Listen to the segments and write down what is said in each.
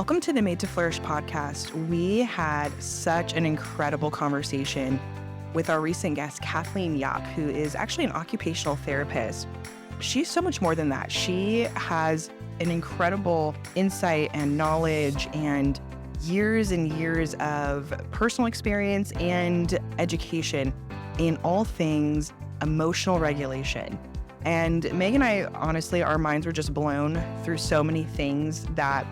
Welcome to the Made to Flourish podcast. We had such an incredible conversation with our recent guest, Kathleen Yopp, who is actually an occupational therapist. She's so much more than that. She has an incredible insight and knowledge and years of personal experience and education in all things emotional regulation. And Meg and I, honestly, our minds were just blown through so many things that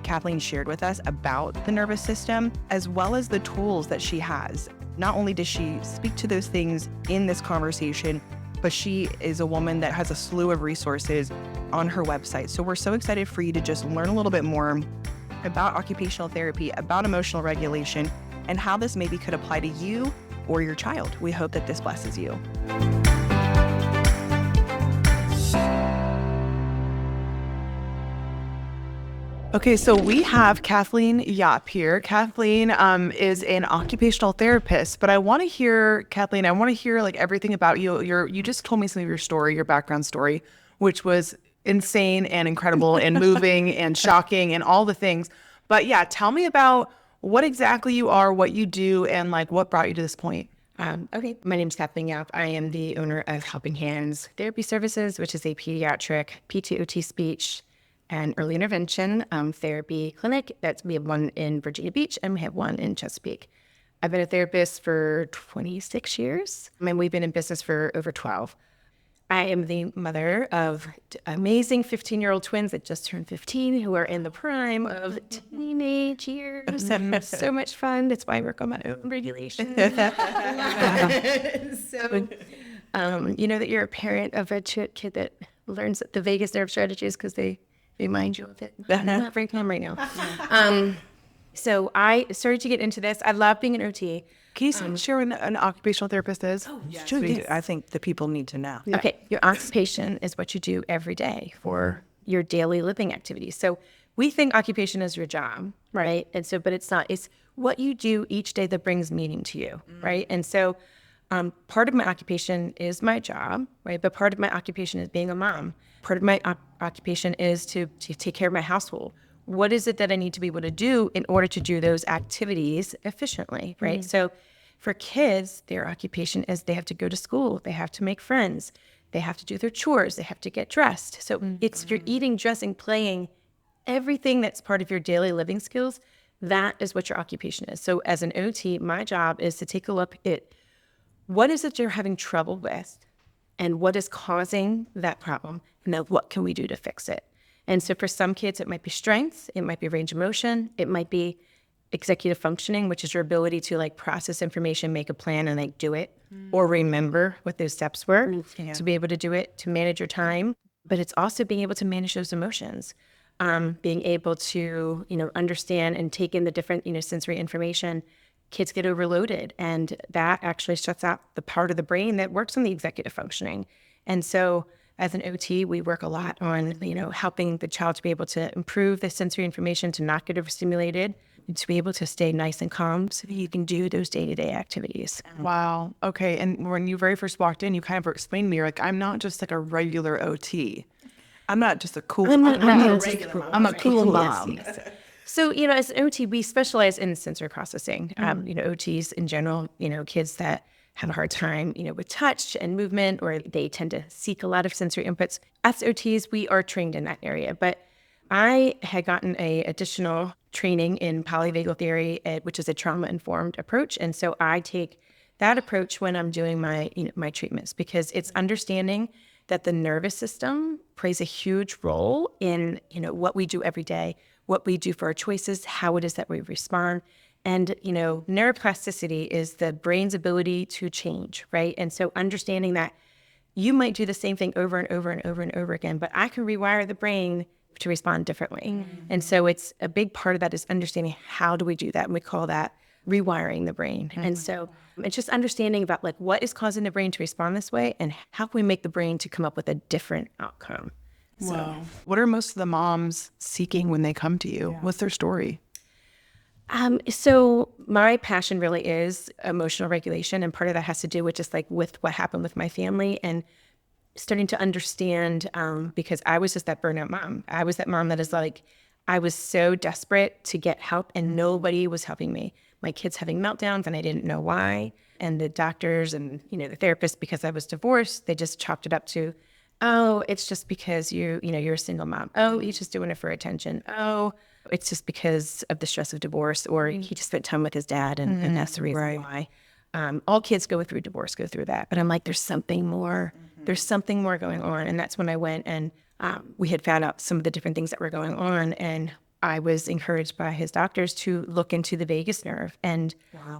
Kathleen shared with us about the nervous system, as well as the tools that she has. Not only does she speak to those things in this conversation, but she is a woman that has a slew of resources on her website. So we're so excited for you to just learn a little bit more about occupational therapy, about emotional regulation, and how this maybe could apply to you or your child. We hope that this blesses you. Okay, so we have Kathleen Yopp here. Kathleen is an occupational therapist, but I want to hear, Kathleen, like everything about you. You just told me some of your story, your background story, which was insane and incredible and moving and shocking and all the things. But yeah, tell me about what exactly you are, what you do, and like what brought you to this point. Okay, my name is Kathleen Yopp. I am the owner of Helping Hands Therapy Services, which is a pediatric PT/OT speech and early intervention therapy clinic. We have one in Virginia Beach and we have one in Chesapeake. I've been a therapist for 26 years, and we've been in business for over 12. I am the mother of amazing 15-year-old twins that just turned 15, who are in the prime of teenage years. So much fun. That's why I work on my own regulation. So, you know that you're a parent of a kid that learns the vagus nerve strategies because they remind you of it. Not very calm right now. So I started to get into this. I love being an OT. Can you share what an occupational therapist is? Oh, yes. Sure, yes. I think the people need to know. Yeah. Okay, your occupation is what you do every day for your daily living activities. So we think occupation is your job, right? And so, but it's not. It's what you do each day that brings meaning to you, right? And so part of my occupation is my job, right? But part of my occupation is being a mom. Part of my occupation is to take care of my household. What is it that I need to be able to do in order to do those activities efficiently, right? Mm-hmm. So for kids, their occupation is they have to go to school, they have to make friends, they have to do their chores, they have to get dressed. So it's you're eating, dressing, playing, everything that's part of your daily living skills, that is what your occupation is. So as an OT, my job is to take a look at what is it you're having trouble with and what is causing that problem, and then what can we do to fix it? And so for some kids, it might be strength, it might be range of motion, it might be executive functioning, which is your ability to like process information, make a plan, and like do it, or remember what those steps were to be able to do it, to manage your time. But it's also being able to manage those emotions, being able to, understand and take in the different, sensory information. Kids get overloaded, and that actually shuts out the part of the brain that works on the executive functioning. And so as an OT, we work a lot on, helping the child to be able to improve the sensory information, to not get overstimulated, and to be able to stay nice and calm so that you can do those day-to-day activities. Wow. Okay. And when you very first walked in, you kind of explained to me, you're like, I'm not just like a regular OT. I'm not just a cool I'm a cool mom. Yes. So, as an OT, we specialize in sensory processing. OTs in general, kids that have a hard time, with touch and movement, or they tend to seek a lot of sensory inputs. Us OTs, we are trained in that area. But I had gotten a additional training in polyvagal theory, which is a trauma-informed approach. And so I take that approach when I'm doing my, my treatments, because it's understanding that the nervous system plays a huge role in, what we do every day, what we do for our choices, how it is that we respond. And, neuroplasticity is the brain's ability to change, right? And so understanding that you might do the same thing over and over and over and over again, but I can rewire the brain to respond differently. Mm-hmm. And so it's a big part of that is understanding how do we do that? And we call that rewiring the brain. Mm-hmm. And so it's just understanding about like what is causing the brain to respond this way and how can we make the brain to come up with a different outcome. Wow. So, what are most of the moms seeking when they come to you? Yeah. What's their story? So my passion really is emotional regulation, and part of that has to do with just like with what happened with my family and starting to understand, because I was just that burnout mom. I was that mom that is like, I was so desperate to get help, and nobody was helping me. My kid's having meltdowns, and I didn't know why. And the doctors and, the therapist, because I was divorced, they just chopped it up to, oh, it's just because you're a single mom. Oh, he's just doing it for attention. Oh, it's just because of the stress of divorce, or he just spent time with his dad, and that's the reason why. All kids go through divorce, go through that. But I'm like, there's something more. There's something more going on. And that's when I went and we had found out some of the different things that were going on. And I was encouraged by his doctors to look into the vagus nerve. And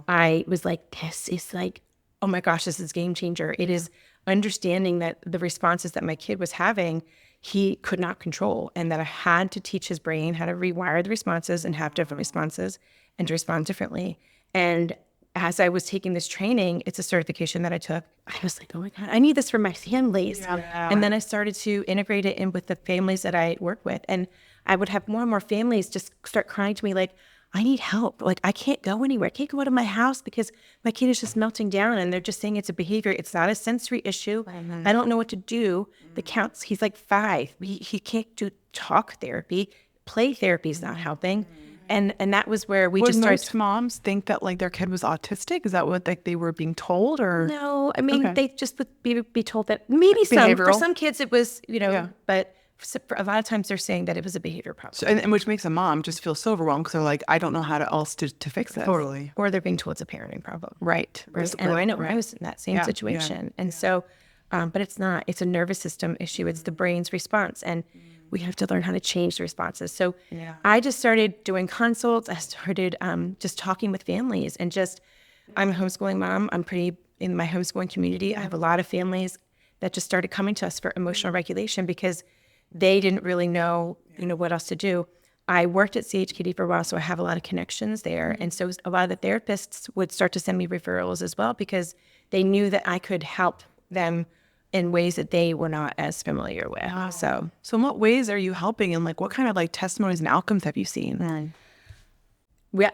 I was like, this is like, oh my gosh, this is game changer. It is understanding that the responses that my kid was having, he could not control, and that I had to teach his brain how to rewire the responses and have different responses and to respond differently. And as I was taking this training, it's a certification that I took. I was like, oh my God, I need this for my families. Yeah. And then I started to integrate it in with the families that I work with. And I would have more and more families just start crying to me like, I need help. Like, I can't go anywhere. I can't go out of my house because my kid is just melting down, and they're just saying it's a behavior. It's not a sensory issue. I don't know what to do. The counts, he's like 5. He can't do talk therapy. Play therapy is not helping. And that was where we just started. Most moms think that like their kid was autistic? Is that what like they were being told, or? No, I mean, they just would be told that maybe for some kids it was, but for a lot of times they're saying that it was a behavior problem. So, and which makes a mom just feel so overwhelmed because they're like, I don't know how else to fix this. Totally. Or they're being told it's a parenting problem. Right. And I know I was in that same situation. And so, but it's not. It's a nervous system issue. It's the brain's response. And we have to learn how to change the responses. So I just started doing consults. I started just talking with families, and I'm a homeschooling mom. I'm pretty in my homeschooling community. I have a lot of families that just started coming to us for emotional regulation because they didn't really know, what else to do. I worked at CHKD for a while, so I have a lot of connections there. And so a lot of the therapists would start to send me referrals as well because they knew that I could help them in ways that they were not as familiar with. Wow. So in what ways are you helping, and like what kind of like testimonies and outcomes have you seen?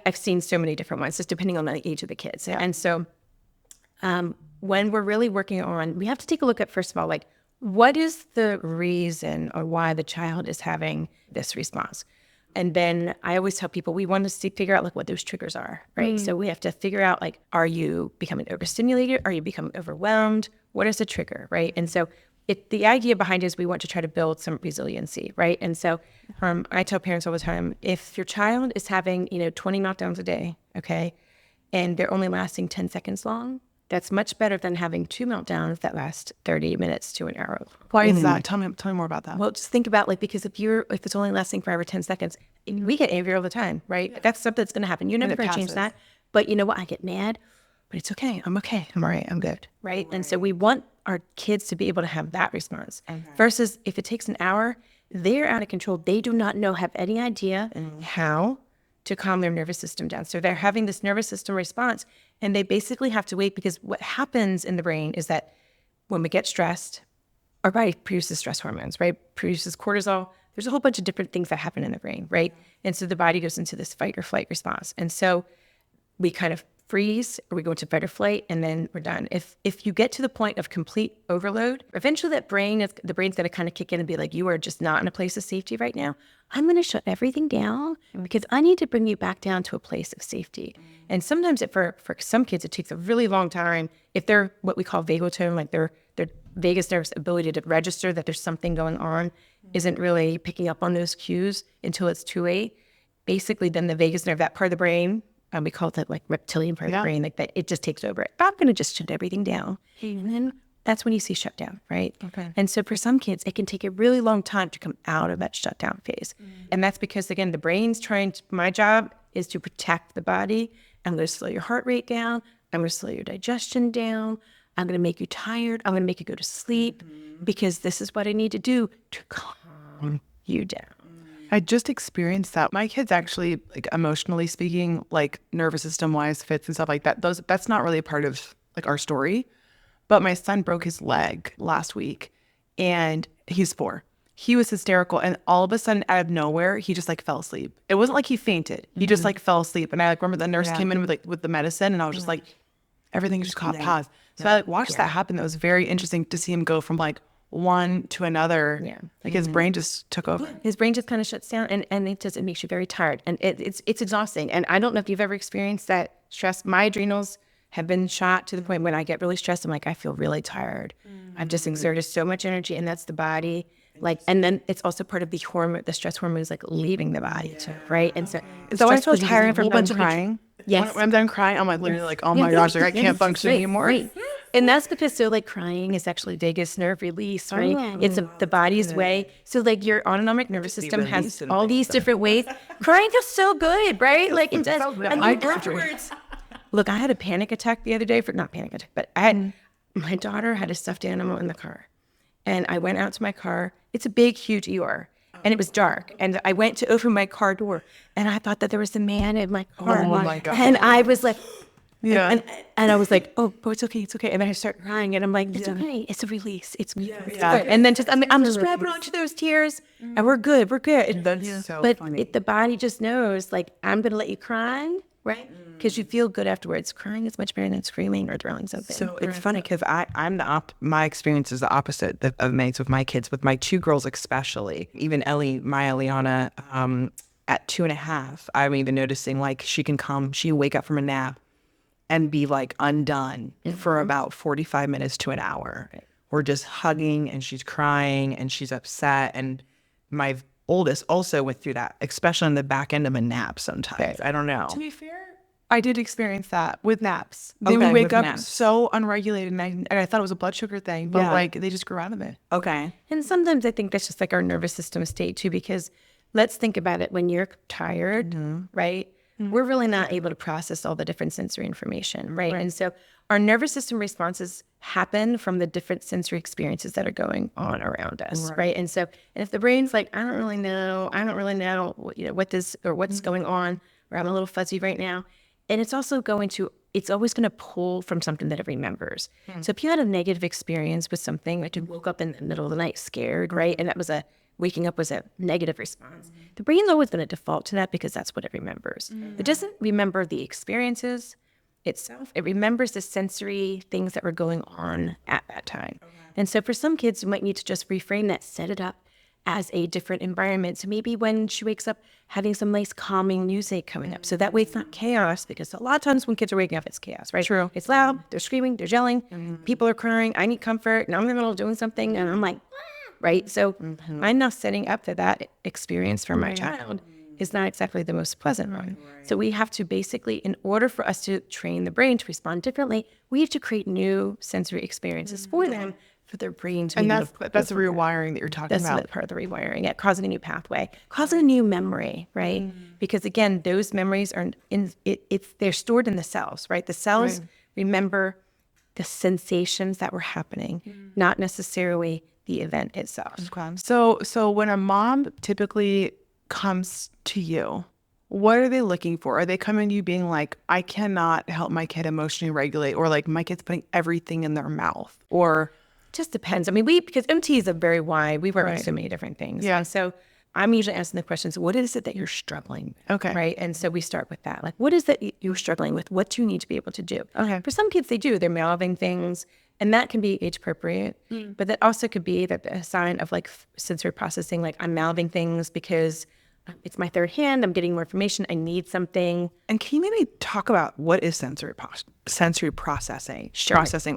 I've seen so many different ones, just depending on the age of the kids. And so when we're really working on, we have to take a look at, first of all, like, what is the reason or why the child is having this response? And then I always tell people we want to figure out like what those triggers are, right? So we have to figure out like, are you becoming overstimulated? Are you becoming overwhelmed? What is the trigger, right? And so the idea behind it is we want to try to build some resiliency, right? And so I tell parents all the time, if your child is having, 20 meltdowns a day, okay, and they're only lasting 10 seconds long, that's much better than having 2 meltdowns that last 30 minutes to an hour. Why is that? Tell me more about that. Well, just think about like, because if it's only lasting for over 10 seconds, we get angry all the time, right? Yeah. That's something that's going to happen. You're never going to change that. But you know what? I get mad, but it's okay. I'm okay. I'm all right. I'm good, right? And so we want our kids to be able to have that response versus if it takes an hour, they're out of control. They do not have any idea how to calm their nervous system down. So they're having this nervous system response, and they basically have to wait, because what happens in the brain is that when we get stressed, our body produces stress hormones, right? Produces cortisol. There's a whole bunch of different things that happen in the brain, right? And so the body goes into this fight or flight response. And so we kind of freeze, or we go into fight or flight, and then we're done. If you get to the point of complete overload, eventually the brain's going to kind of kick in and be like, you are just not in a place of safety right now. I'm going to shut everything down because I need to bring you back down to a place of safety. And sometimes for some kids, it takes a really long time. If they're what we call vagal tone, like their vagus nerve's ability to register that there's something going on isn't really picking up on those cues until it's too late. Basically, then the vagus nerve, that part of the brain, we call it that like reptilian part of the brain, like that it just takes over. I'm going to just shut everything down. And then that's when you see shutdown, right? Okay. And so for some kids, it can take a really long time to come out of that shutdown phase. And that's because, again, the brain's my job is to protect the body. I'm going to slow your heart rate down. I'm going to slow your digestion down. I'm going to make you tired. I'm going to make you go to sleep because this is what I need to do to calm you down. I just experienced that. My kids actually, like emotionally speaking, like nervous system wise, fits and stuff like that. That's not really a part of like our story. But my son broke his leg last week, and he's 4. He was hysterical, and all of a sudden, out of nowhere, he just like fell asleep. It wasn't like he fainted. He just like fell asleep. And I like remember the nurse came in with the medicine, and I was just like, everything just caught pause. So I like watched that happen. That was very interesting to see him go from like one to another. Yeah. Like his brain just took over. His brain just kind of shuts down, and it makes you very tired, and it's exhausting. And I don't know if you've ever experienced that stress. My adrenals have been shot to the point when I get really stressed, I'm like, I feel really tired. I've just exerted so much energy, and that's the body. Like, and then it's also part of the hormone, the stress hormone is like leaving the body too, right? And so So I feel stress tired from from done crying. Yes. When I'm done crying, I'm like literally like, oh my gosh, like I can't function anymore. Right. And that's because so like crying is actually vagus nerve release, right? It's the body's way. So like your autonomic nervous system has all these different ways. Crying feels so good, right? Like it does. And then afterwards, look, I had a panic attack the other day not panic attack, but my daughter had a stuffed animal in the car. And I went out to my car. It's a big, huge ER. And it was dark. And I went to open my car door. And I thought that there was a man in my car. Oh, my God. And I was like, Yeah. and I was like, oh, it's okay, it's okay. And then I start crying. And I'm like, it's okay. It's a release. It's good. And then I'm just grabbing onto those tears. And we're good. We're good. That's so but funny. the body just knows, like, I'm going to let you cry, right? Because you feel good afterwards. Crying is much better than screaming or throwing something. So it's funny because my experience is the opposite of Meg's with my kids, with my two girls especially. Even my Eliana, at 2.5, I'm even noticing like she'll wake up from a nap and be like undone for about 45 minutes to an hour. We're just hugging and she's crying and she's upset. And my oldest also went through that, especially on the back end of a nap sometimes. I don't know. To be fair, I did experience that with naps. They Okay, would wake with up naps. so unregulated, and I thought it was a blood sugar thing, but Yeah. like they just grew out of it. Okay. And sometimes I think that's just like our nervous system state too, because let's think about it. When you're tired, right? We're really not able to process all the different sensory information, right? And so our nervous system responses happen from the different sensory experiences that are going on around us, right? And so, and if the brain's like, I don't really know, what's going on, or I'm a little fuzzy right now, and it's also it's always going to pull from something that it remembers. So if you had a negative experience with something, like you woke up in the middle of the night scared, right? And waking up was a negative response. The brain's always going to default to that because that's what it remembers. It doesn't remember the experiences itself. It remembers the sensory things that were going on at that time. And so for some kids, you might need to just reframe that, set it up as a different environment. So maybe when she wakes up, having some nice calming music coming up. So that way it's not chaos, because a lot of times when kids are waking up, it's chaos, right? True. It's loud, they're screaming, they're yelling, people are crying, I need comfort, and I'm in the middle of doing something, and I'm like, right? So I'm now setting up that experience for my child is not exactly the most pleasant one. So we have to basically, in order for us to train the brain to respond differently, we have to create new sensory experiences for them, for their brain to be And able to that's the rewiring that you're talking that's about. part of the rewiring, causing a new pathway, causing a new memory, right? Because again, those memories are they're stored in the cells, right? The cells remember the sensations that were happening, not necessarily the event itself. So when a mom typically comes to you, what are they looking for? Are they coming to you being like, I cannot help my kid emotionally regulate, or like my kid's putting everything in their mouth, or Just depends. I mean, because MT is a very wide, we work with so many different things. Yeah. And so I'm usually asking the questions, what is it that you're struggling with? Okay. Right. And so we start with that. Like, what is that you're struggling with? What do you need to be able to do? Okay. For some kids, they do. They're mouthing things, and that can be age appropriate. But that also could be a sign of like sensory processing. Like, I'm mouthing things because it's my third hand. I'm getting more information. I need something. And can you maybe talk about what is sensory processing,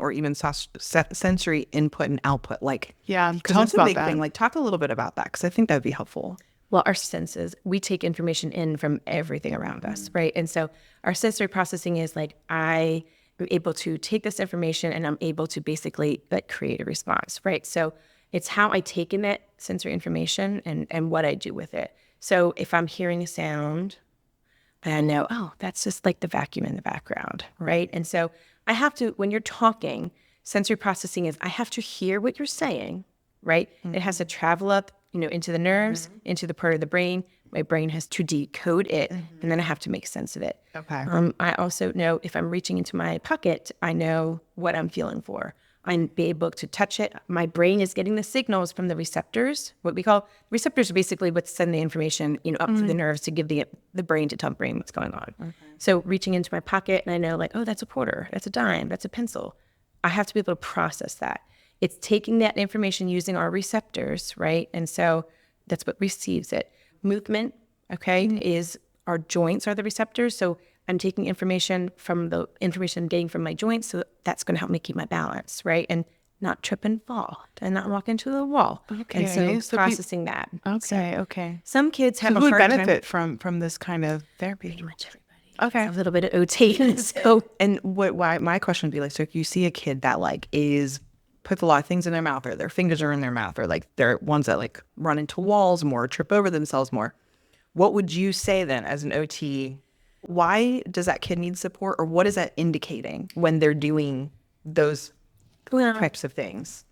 or even sensory input and output? Like, Yeah, because tell that's us a about big that. thing. Like, talk a little bit about that, because I think that would be helpful. Well, our senses, we take information in from everything around us, right? And so our sensory processing is like, I am able to take this information and I'm able to basically like create a response, right? So it's how I take in that sensory information and what I do with it. So if I'm hearing a sound, I know, oh, that's just like the vacuum in the background, right? And so I have to, when you're talking, sensory processing is I have to hear what you're saying, right? It has to travel up, into the nerves, into the part of the brain. My brain has to decode it, and then I have to make sense of it. Okay. I also know if I'm reaching into my pocket, I know what I'm feeling for. I'm be able to touch it. My brain is getting the signals from the receptors. What we call receptors are basically what send the information, up through the nerves to give the brain to tell the brain what's going on. So reaching into my pocket, and I know like, oh, that's a quarter, that's a dime, that's a pencil. I have to be able to process that. it's taking that information using our receptors, right? And so that's what receives it. Movement, okay, is our joints are the receptors. So I'm taking information from the information I'm getting from my joints. So that's going to help me keep my balance, right? And not trip and fall and not walk into the wall. Okay. And so processing that. Okay. Okay. Some kids have So a who would hard benefit time. from this kind of therapy? Pretty much everybody. Okay. A little bit of OT. So And why my question would be like, so if you see a kid that like puts a lot of things in their mouth, or their fingers are in their mouth, or like they're ones that like run into walls more, trip over themselves more, what would you say then as an OT? Why does that kid need support, or what is that indicating when they're doing those types of things?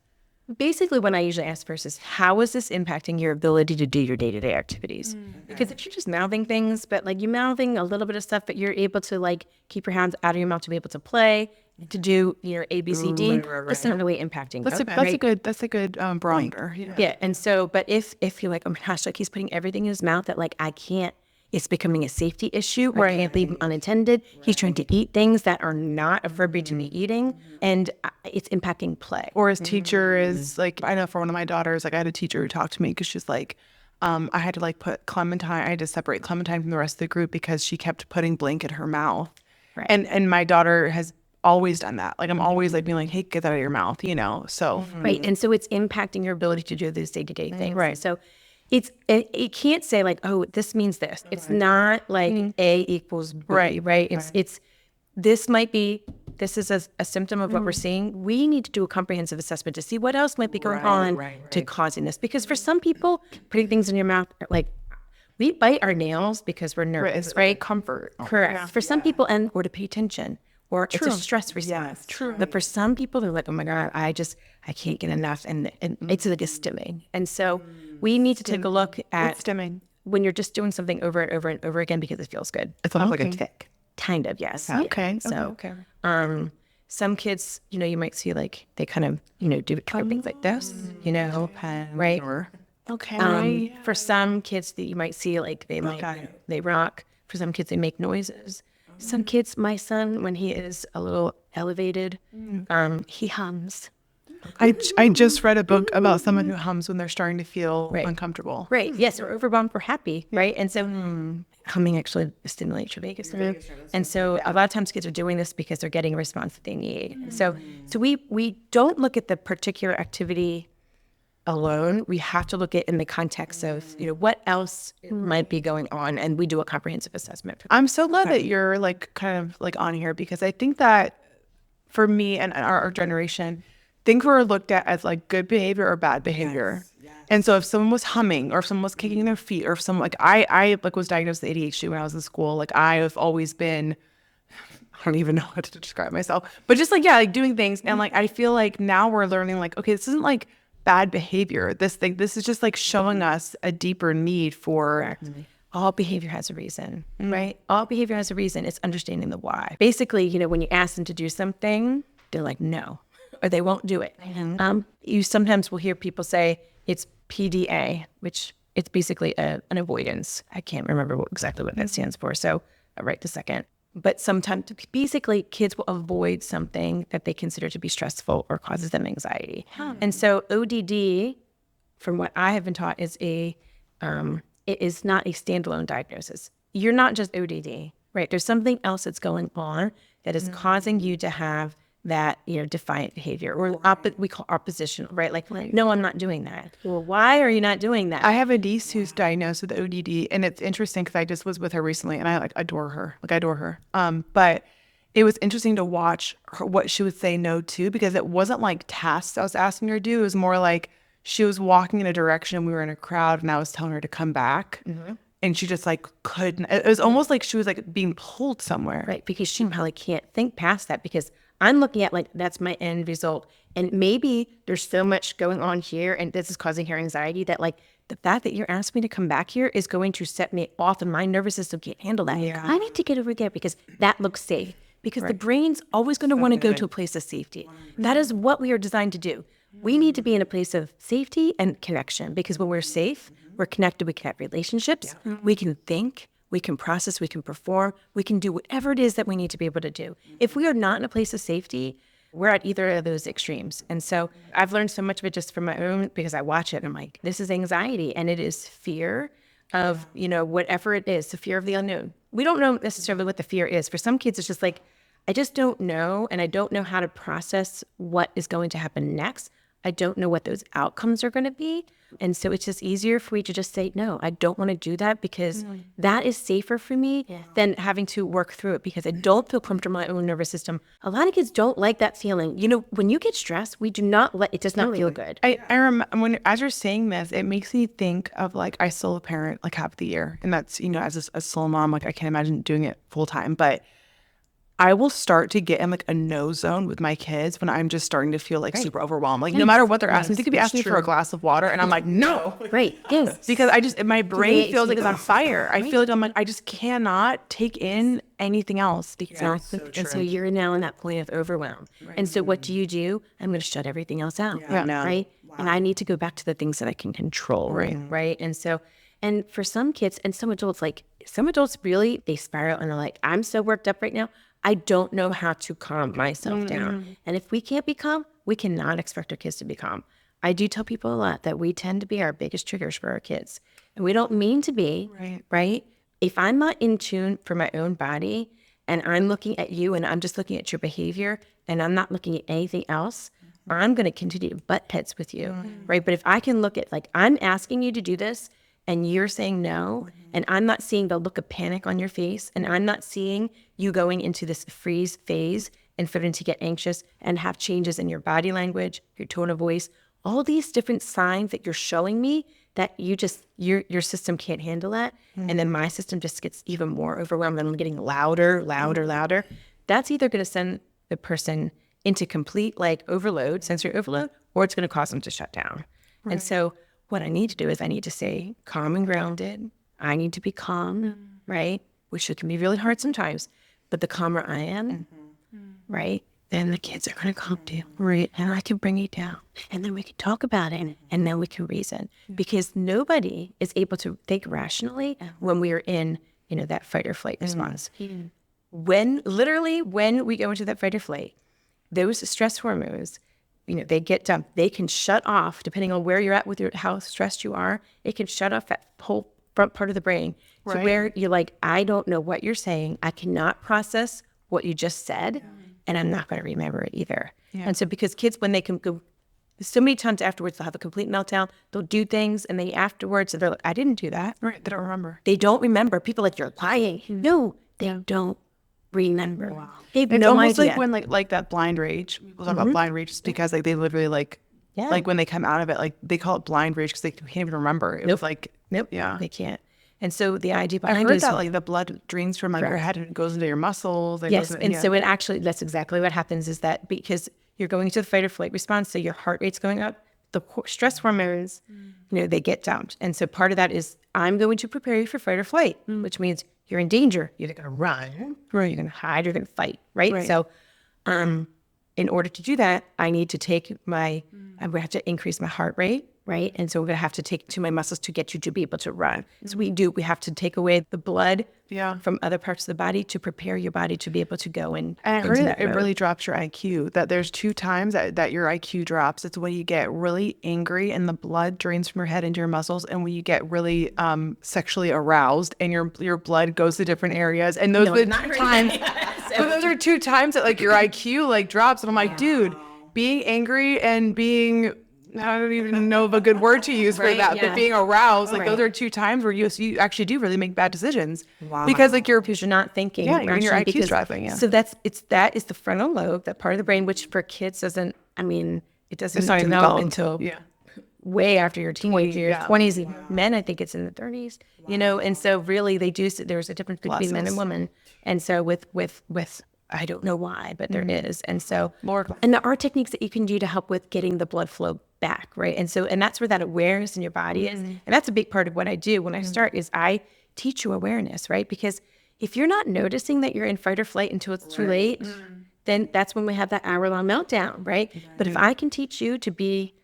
basically what I usually ask first is, how is this impacting your ability to do your day-to-day activities? Because if you're just mouthing things, but like you're mouthing a little bit of stuff, but you're able to like keep your hands out of your mouth to be able to play, to do your A, B, C, D, it's not really impacting. That's a good barometer. Yeah. And so, but if you're like, oh my gosh, like he's putting everything in his mouth that like I can't, it's becoming a safety issue. I can't leave him unattended. He's trying to eat things that are not appropriate to be eating, and it's impacting play. Or his teacher is like, I know for one of my daughters, like I had a teacher who talked to me because she's like, I had to like put Clementine, I had to separate Clementine from the rest of the group because she kept putting Blink in her mouth. Right. And my daughter has always done that. Like I'm always like being like, hey, get that out of your mouth, you know? So. Right. And so it's impacting your ability to do those day-to-day things. Right. So it can't say like, oh, this means this. It's not like A equals B, right? It's this might be, this is a symptom of what we're seeing. We need to do a comprehensive assessment to see what else might be going on to causing this. Because for some people, putting things in your mouth, like we bite our nails because we're nervous, right? Comfort. Correct. Yeah. For some people, or to pay attention, or it's a stress response. True. But for some people, they're like, oh my God, I can't get enough. And it's like a stimming. And so we need to take a look at stimming when you're just doing something over and over and over again because it feels good. It's almost like a tick. Kind of, yes. Okay. So, some kids, you might see like they kind of, do things like this, right? Okay. For some kids that you might see like they rock. For some kids, they make noises. Some kids, my son, when he is a little elevated, he hums. I just read a book about someone who hums when they're starting to feel uncomfortable. Right. Yes, or overwhelmed or happy, right? And so humming actually stimulates your vagus nerve. And so a lot of times kids are doing this because they're getting a response that they need. And so we don't look at the particular activity alone. We have to look at it in the context of, what else might be going on, and we do a comprehensive assessment. I'm so glad that you're like kind of like on here, because I think that for me and our generation, things were looked at as like good behavior or bad behavior. Yes. And so if someone was humming, or if someone was kicking their feet, or if someone like I like was diagnosed with ADHD when I was in school, like I have always been, I don't even know how to describe myself, but just like, like doing things. And like, I feel like now we're learning like, okay, this isn't like bad behavior. This is just like showing us a deeper need for all behavior has a reason, right? All behavior has a reason. It's understanding the why. Basically, when you ask them to do something, they're like, no, or they won't do it. You sometimes will hear people say it's PDA, which it's basically an avoidance. I can't remember exactly what that stands for. So right this second. But sometimes basically kids will avoid something that they consider to be stressful or causes them anxiety. And so ODD, from what I have been taught, is it is not a standalone diagnosis. You're not just ODD, right? There's something else that's going on that is causing you to have that, defiant behavior, or we call oppositional, right? Like, no, I'm not doing that. Well, why are you not doing that? I have a niece who's diagnosed with ODD, and it's interesting because I just was with her recently, and I like adore her. But it was interesting to watch what she would say no to, because it wasn't like tasks I was asking her to do. It was more like she was walking in a direction, we were in a crowd, and I was telling her to come back. And she just like couldn't. It was almost like she was like being pulled somewhere. Right, because she probably can't think past that, because I'm looking at like, that's my end result. And maybe there's so much going on here, and this is causing her anxiety, that like the fact that you're asking me to come back here is going to set me off, and my nervous system can't handle that. I need to get over there because that looks safe. Because the brain's always going to want to go to a place of safety. That is what we are designed to do. We need to be in a place of safety and connection, because when we're safe, we're connected, we can have relationships, we can think, we can process, we can perform, we can do whatever it is that we need to be able to do. If we are not in a place of safety, we're at either of those extremes. And so I've learned so much of it just from my own, because I watch it and I'm like, this is anxiety, and it is fear of, whatever it is, the fear of the unknown. We don't know necessarily what the fear is. For some kids, it's just like, I just don't know, and I don't know how to process what is going to happen next. I don't know what those outcomes are going to be. And so it's just easier for me to just say, no, I don't want to do that, because that is safer for me than having to work through it, because I don't feel comfortable in my own nervous system. A lot of kids don't like that feeling. When you get stressed, it does not feel good. I remember as you're saying this, it makes me think of like, I solo parent like half the year. And that's, as a solo mom, like I can't imagine doing it full time, but I will start to get in like a no zone with my kids when I'm just starting to feel like super overwhelmed. Like no matter what they're asking, they could be asking me for a glass of water and I'm like, no. Right. Yes. Because my brain feels like it's on fire. I feel like I just cannot take in anything else. And so you're now in that point of overwhelm. Right. And so what do? I'm going to shut everything else out. Yeah. Right. Wow. And I need to go back to the things that I can control. Right. And for some kids and some adults really, they spiral and they're like, I'm so worked up right now. I don't know how to calm myself down. And if we can't be calm, we cannot expect our kids to be calm. I do tell people a lot that we tend to be our biggest triggers for our kids. And we don't mean to be, right? If I'm not in tune for my own body and I'm looking at you and I'm just looking at your behavior and I'm not looking at anything else, I'm going to continue to butt heads with you, right? But if I can look at, like, I'm asking you to do this and you're saying no, and I'm not seeing the look of panic on your face, and I'm not seeing you going into this freeze phase and starting to get anxious and have changes in your body language, your tone of voice, all these different signs that you're showing me that your system can't handle that. And then my system just gets even more overwhelmed and I'm getting louder. That's either going to send the person into complete sensory overload, or it's going to cause them to shut down. Right. And so what I need to do is I need to stay calm and grounded. I need to be calm, right? Which can be really hard sometimes. But the calmer I am, right, then the kids are going to calm down, right? And I can bring you down. And then we can talk about it, and then we can reason. Because nobody is able to think rationally when we are in, that fight or flight response. When we go into that fight or flight, those stress hormones, they get dumped. They can shut off, depending on where you're at with how stressed you are. It can shut off that whole front part of the brain to where you're like, I don't know what you're saying. I cannot process what you just said, and I'm not going to remember it either. Yeah. And so because kids, when they can go, so many times afterwards, they'll have a complete meltdown. They'll do things, and they afterwards, they're like, I didn't do that. Right. They don't remember. They don't remember. People like, you're lying. No, they don't remember. Wow. They have it's no almost idea. Like when like that blind rage. People talk about blind rage just because they literally like when they come out of it, they call it blind rage because they can't even remember. It was like they can't. And so the idea behind I heard it is that the blood drains from your head and it goes into your muscles. Yes, and so it actually, that's exactly what happens, is that because you're going into the fight or flight response, so your heart rate's going up, the stress hormones, they get dumped. And so part of that is, I'm going to prepare you for fight or flight, which means you're in danger. You're going to run, you're going to hide, you're going to fight, right? So in order to do that, I need to take I have to increase my heart rate, right? And so we're going to have to take to my muscles to get you to be able to run. So we have to take away the blood from other parts of the body to prepare your body to be able to go in. And I heard it really drops your IQ, that there's 2 times that your IQ drops. It's when you get really angry and the blood drains from your head into your muscles, and when you get really sexually aroused and your blood goes to different areas. And those are the 2 times. But those are 2 times that your IQ drops. And I'm like, dude, being angry and being, I don't even know of a good word to use for that, but being aroused, those are 2 times where you actually do really make bad decisions. Wow. Because you're not thinking. Yeah, and your IQ's dropping. Yeah. So that is the frontal lobe, that part of the brain, which for kids doesn't, it doesn't develop until way after your teenage years, 20s. Men, I think it's in the 30s, and so really there's a difference between men and women. And so with I don't know why, but there is. And so, and there are techniques that you can do to help with getting the blood flow back, right? And so, and that's where that awareness in your body is. And that's a big part of what I do when I start, is I teach you awareness, right? Because if you're not noticing that you're in fight or flight until it's too late, then that's when we have that hour-long meltdown, right? But if I can teach you to be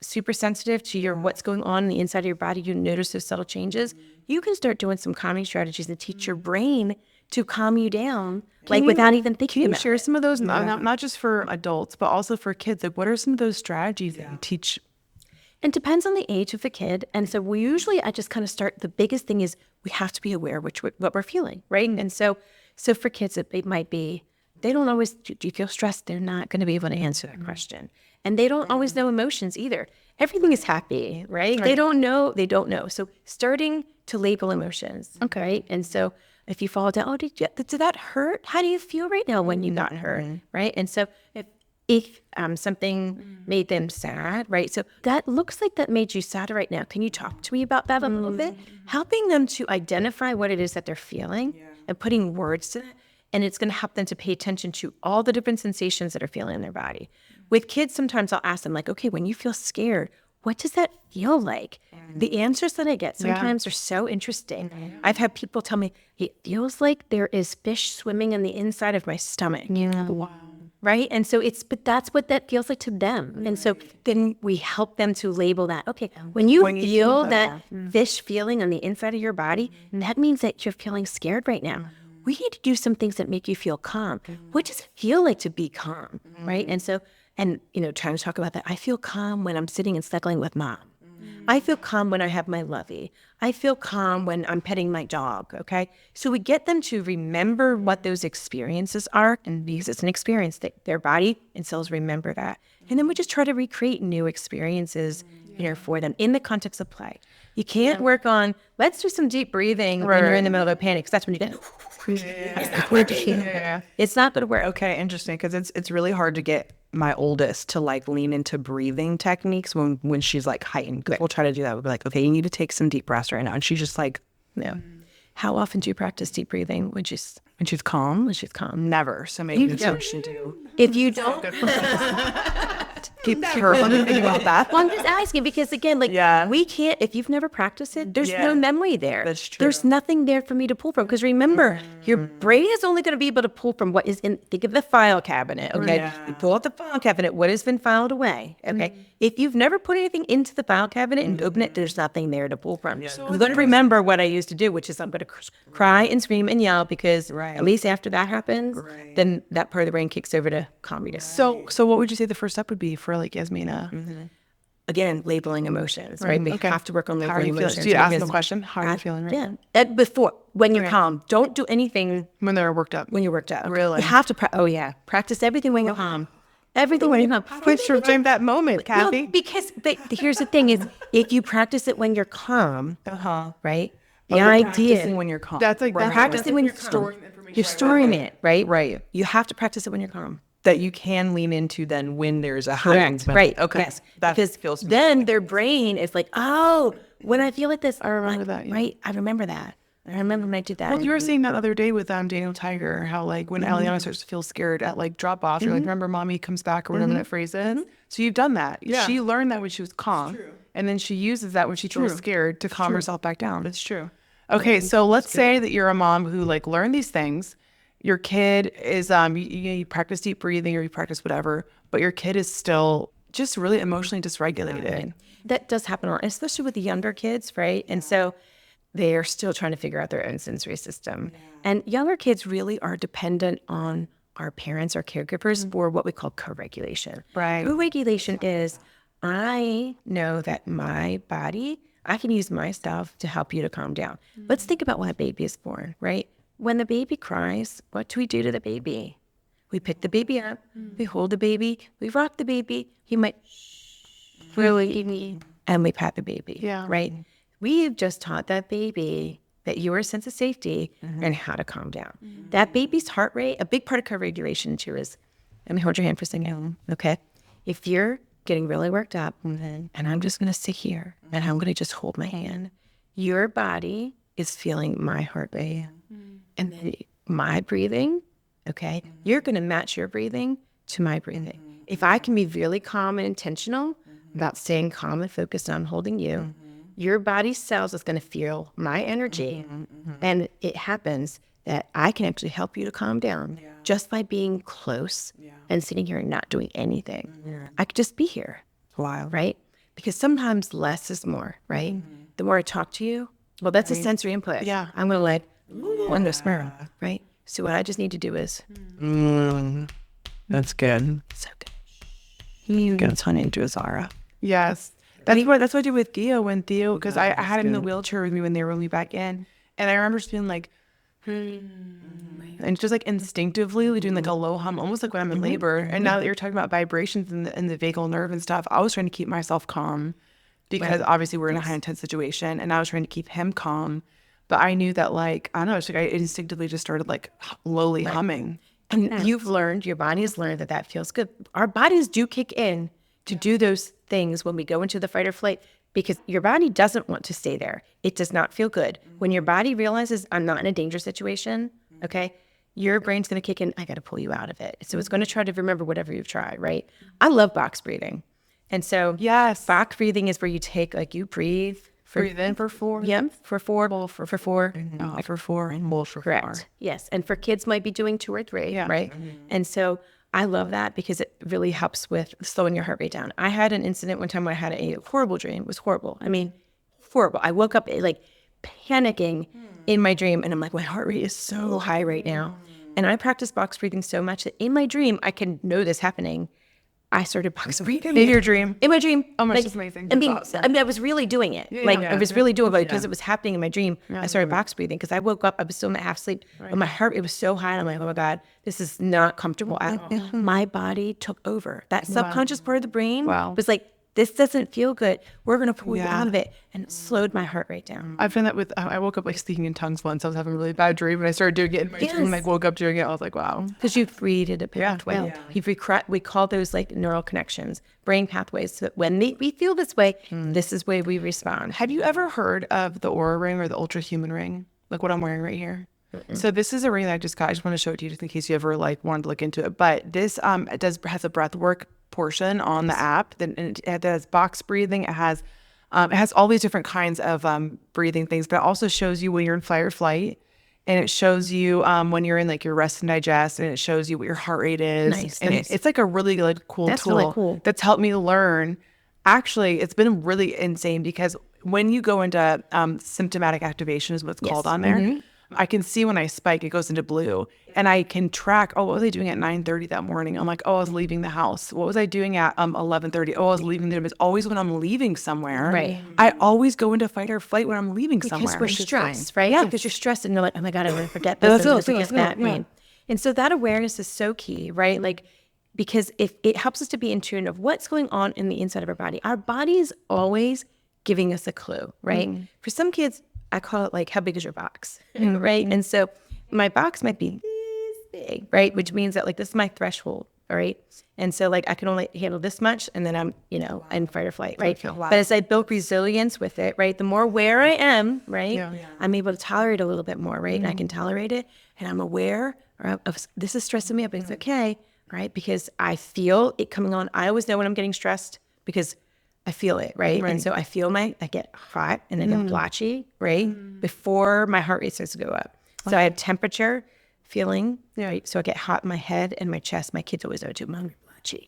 super sensitive to what's going on in the inside of your body, you notice those subtle changes, you can start doing some calming strategies and teach your brain to calm you down, without even thinking Can you about share it. some of those, not just for adults, but also for kids? Like, what are some of those strategies that you teach? It depends on the age of the kid. And so I just kind of start, the biggest thing is we have to be aware of what we're feeling, right? And so for kids, it might be, they don't always, do you feel stressed? They're not going to be able to answer that question. And they don't always know emotions either. Everything is happy, right? They don't know. So starting to label emotions, okay, right? And so if you fall down, did that hurt? How do you feel right now when you got hurt, right? And so if something made them sad, right? So that looks like that made you sad right now. Can you talk to me about that a little bit? Helping them to identify what it is that they're feeling and putting words to that. And it's going to help them to pay attention to all the different sensations that are feeling in their body. With kids, sometimes I'll ask them like, okay, when you feel scared, what does that feel like? The answers that I get sometimes are so interesting. I've had people tell me, it feels like there is fish swimming in the inside of my stomach. Wow. Right? And so but that's what that feels like to them. And so then we help them to label that. Okay, when you feel that fish feeling on the inside of your body, that means that you're feeling scared right now. We need to do some things that make you feel calm. What does it feel like to be calm? Right? And so, trying to talk about that. I feel calm when I'm sitting and snuggling with mom. I feel calm when I have my lovey. I feel calm when I'm petting my dog, okay? So we get them to remember what those experiences are, and because it's an experience, that their body and cells remember that. And then we just try to recreate new experiences, for them in the context of play. You can't work on, let's do some deep breathing when you're in the middle of a panic, because that's when you get, it's not going to work. Okay, interesting, because it's really hard to get my oldest to like lean into breathing techniques when she's like heightened. We'll try to do that. We'll be like, okay, you need to take some deep breaths right now, and she's just like, no. How often do you practice deep breathing? when she's calm. When she's calm. Never. So maybe that's what we should do. If you don't, Keep her thinking about that. well, I'm just asking because again, we can't. If you've never practiced it, there's no memory there. That's true. There's nothing there for me to pull from. Because remember, your brain is only going to be able to pull from what is in. Think of the file cabinet. Okay, you pull out the file cabinet. What has been filed away? Okay, if you've never put anything into the file cabinet and open it, there's nothing there to pull from. I'm going to remember what I used to do, which is I'm going to cry and scream and yell because at least after that happens, then that part of the brain kicks over to calm me down. So what would you say the first step would be for like Yasmina? Again, labeling emotions, right? We have to work on How are labeling you feeling? emotions. Do you ask them the because- question? How are you feeling right now? Yeah. Before, when you're calm, don't do anything When they're worked up. when you're worked out. Really? You have to, practice everything when you're calm. Everything when you're calm. What's your time that moment, Kathy? Well, because here's the thing is, if you practice it when you're calm, right? The idea, Practicing when you're calm. That's like that's practicing when you're calm. You're storing it, right? Right. You have to practice it when you're calm. That you can lean into then when there's a Correct. heightened. Right. Okay. Yes. That Because feels then their brain is like, oh, when I feel like this, I remember that, yeah. right? I remember that. I remember when I did that. Well, you were saying that other day with Daniel Tiger, how like when Eliana starts to feel scared at like drop off, you're like, remember mommy comes back or whatever that phrase is. So you've done that. Yeah. She learned that when she was calm. And then she uses that when she feels scared to calm herself back down. That's true. Okay, so let's say that you're a mom who like learned these things. Your kid is you practice deep breathing or you practice whatever, but your kid is still just really emotionally dysregulated. Right. That does happen a lot, especially with the younger kids, right? And so they're still trying to figure out their own sensory system. And younger kids really are dependent on our parents, our caregivers, for what we call co-regulation. Right. Co-regulation is, I know that my body, I can use myself to help you to calm down. Let's think about when a baby is born, right? When the baby cries, what do we do to the baby? We pick the baby up, we hold the baby, we rock the baby. He might really, and we pat the baby, right? We've just taught that baby that you are a sense of safety and how to calm down. That baby's heart rate, a big part of co-regulation too is, let me hold your hand for a second, okay? If you're getting really worked up and I'm just gonna sit here and I'm gonna just hold my hand, your body is feeling my heart rate. And then my breathing, okay, you're going to match your breathing to my breathing. If I can be really calm and intentional about staying calm and focused on holding you, your body's cells is going to feel my energy. And it happens that I can actually help you to calm down just by being close and sitting here and not doing anything. I could just be here. Wow. Right? Because sometimes less is more, right? The more I talk to you, well, that's a sensory input. Yeah. I'm going to Wonder smell, right? So what I just need to do is That's good. so good. You get a ton into a Zara. Yes. That's what I did with Theo because I had him in the wheelchair with me when they rolled me back in. And I remember just being like, and just like instinctively doing like a low hum, almost like when I'm in labor. And now that you're talking about vibrations in the vagal nerve and stuff, I was trying to keep myself calm because obviously we're in a high intense situation, and I was trying to keep him calm. But I knew that, like, I don't know, it's like I instinctively just started like lowly humming. And you've learned, your body has learned that feels good. Our bodies do kick in to do those things when we go into the fight or flight, because your body doesn't want to stay there. It does not feel good. When your body realizes I'm not in a danger situation, okay, your brain's going to kick in, I got to pull you out of it. So it's going to try to remember whatever you've tried, right? I love box breathing. And so box breathing is where you take, like, you breathe. Breathe in for 4. Yep, for 4, hold for 4. Out for 4 and hold for 4. Correct. Yes. And for kids might be doing 2 or 3, right? And so I love that because it really helps with slowing your heart rate down. I had an incident one time where I had a horrible dream. It was horrible. I mean, horrible. I woke up like panicking in my dream, and I'm like, my heart rate is so high right now. And I practice box breathing so much that in my dream, I can know this happening. I started box breathing. In your dream? In my dream. Oh my, like, that's amazing. I mean, That's awesome. I mean, I was really doing it. I was really doing it because it was happening in my dream. I started box breathing because I woke up, I was still in half sleep, but my heart, it was so high. And I'm like, oh my God, this is not comfortable at all. My body took over. That subconscious part of the brain was like, this doesn't feel good. We're going to pull you out of it. And it slowed my heart rate down. I've done that with, I woke up like speaking in tongues once. I was having a really bad dream, and I started doing it in my dream, and like woke up doing it. I was like, wow. Because you've created a pathway. We call those like neural connections, brain pathways. So that when we feel this way, this is where we respond. Have you ever heard of the Aura ring or the Ultra Human ring? Like what I'm wearing right here? So this is a ring that I just got. I just want to show it to you just in case you ever like wanted to look into it. But this has a breath work portion on the app. Then it has box breathing. It has all these different kinds of breathing things, but it also shows you when you're in fight or flight, and it shows you when you're in like your rest and digest, and it shows you what your heart rate is. It's like a really like cool tool really cool. That's helped me learn. Actually, it's been really insane because when you go into symptomatic activation is what's called on there. I can see when I spike, it goes into blue, and I can track, oh, what was I doing at 9:30 that morning? I'm like, oh, I was leaving the house. What was I doing at 11:30? Oh, I was leaving there. It's always when I'm leaving somewhere. Right. I always go into fight or flight when I'm leaving somewhere. Because we're stressed, right? Yeah. Because you're stressed and you're like, oh my God, I'm going to forget this. And forget that. Right. And so that awareness is so key, right? Like, because if it helps us to be in tune of what's going on in the inside of our body. Our body is always giving us a clue, right? For some kids, I call it like, how big is your box, right? And so my box might be this big, right? Which means that like, this is my threshold, all right? And so like, I can only handle this much, and then I'm, in fight or flight, right? But as I build resilience with it, right? The more aware I am, right? I'm able to tolerate a little bit more, right? And I can tolerate it, and I'm aware of this is stressing me up, but it's okay, right? Because I feel it coming on. I always know when I'm getting stressed because I feel it, right? And so I get hot and I get blotchy, right? Before my heart rate starts to go up. So I have temperature, feeling, right? So I get hot in my head and my chest. My kids always know too, Mom, you're blotchy.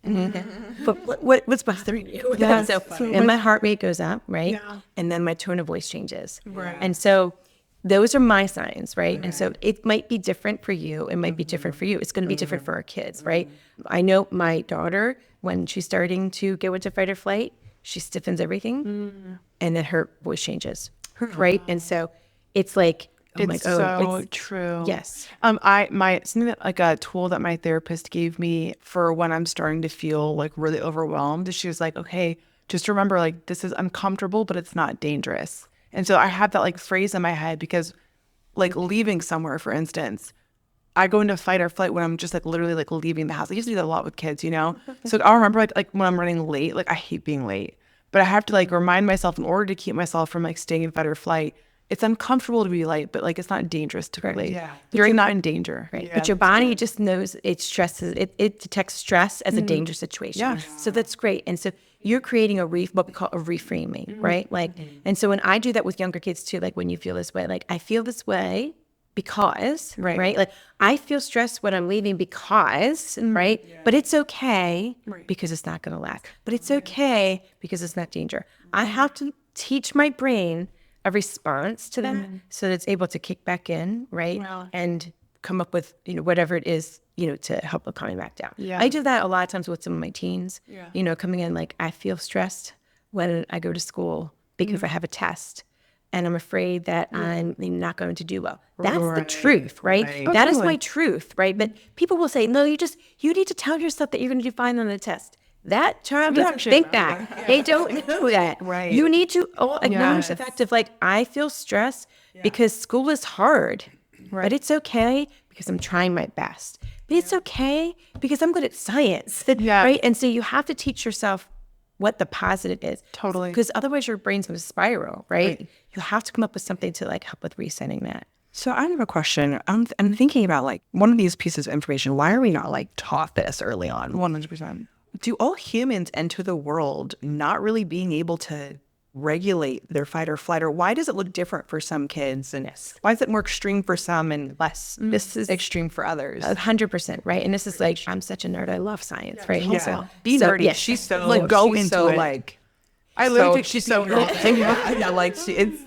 But what's bothering you? And my heart rate goes up, right? And then my tone of voice changes. And so those are my signs, right? And so it might be different for you. It might be different for you. It's going to be different for our kids, right? I know my daughter, when she's starting to go into fight or flight, she stiffens everything, and then her voice changes, right? And so it's like, it's so true. Yes. Something that, like a tool that my therapist gave me for when I'm starting to feel like really overwhelmed. She was like, okay, just remember, like, this is uncomfortable, but it's not dangerous. And so I have that like phrase in my head because, like, leaving somewhere, for instance, I go into fight or flight when I'm just like literally like leaving the house. I used to do that a lot with kids, So I'll remember like when I'm running late, like I hate being late, but I have to like remind myself in order to keep myself from like staying in fight or flight. It's uncomfortable to be late, but like it's not dangerous to be late. You're not in danger. Right. But your body just knows it stresses. It detects stress as a danger situation. So that's great. And so you're creating what we call a reframing, right? Like, and so when I do that with younger kids too, like when you feel this way, like I feel this way because, right? Like I feel stressed when I'm leaving because, right? But it's okay because it's not going to last. But it's okay because it's not danger. I have to teach my brain a response to that so that it's able to kick back in, right? Wow. And come up with, whatever it is, to help it coming back down. Yeah. I do that a lot of times with some of my teens, Yeah. coming in like, I feel stressed when I go to school because I have a test and I'm afraid that I'm not going to do well. That's the Right. truth, right? Right. That is Totally. my truth, right? But people will say, no, you need to tell yourself that you're going to do fine on the test. That child doesn't think that. They don't know that. Right. You need to acknowledge the Yes. fact of like, I feel stressed because school is hard, but it's okay because I'm trying my best. But it's okay because I'm good at science, Yeah. right? And so you have to teach yourself what the positive is. Totally. Because otherwise your brain's going to spiral, right? You have to come up with something to like help with resetting that. So I have a question. I'm thinking about like one of these pieces of information. Why are we not like taught this early on? 100%. Do all humans enter the world not really being able to regulate their fight or flight? Or why does it look different for some kids? And why is it more extreme for some and less extreme for others? 100%, right? And this is like, I'm such a nerd. I love science, right? Yeah. So, Be nerdy. yes. She's so Like, go she's into so it. like I literally think she's so yeah, like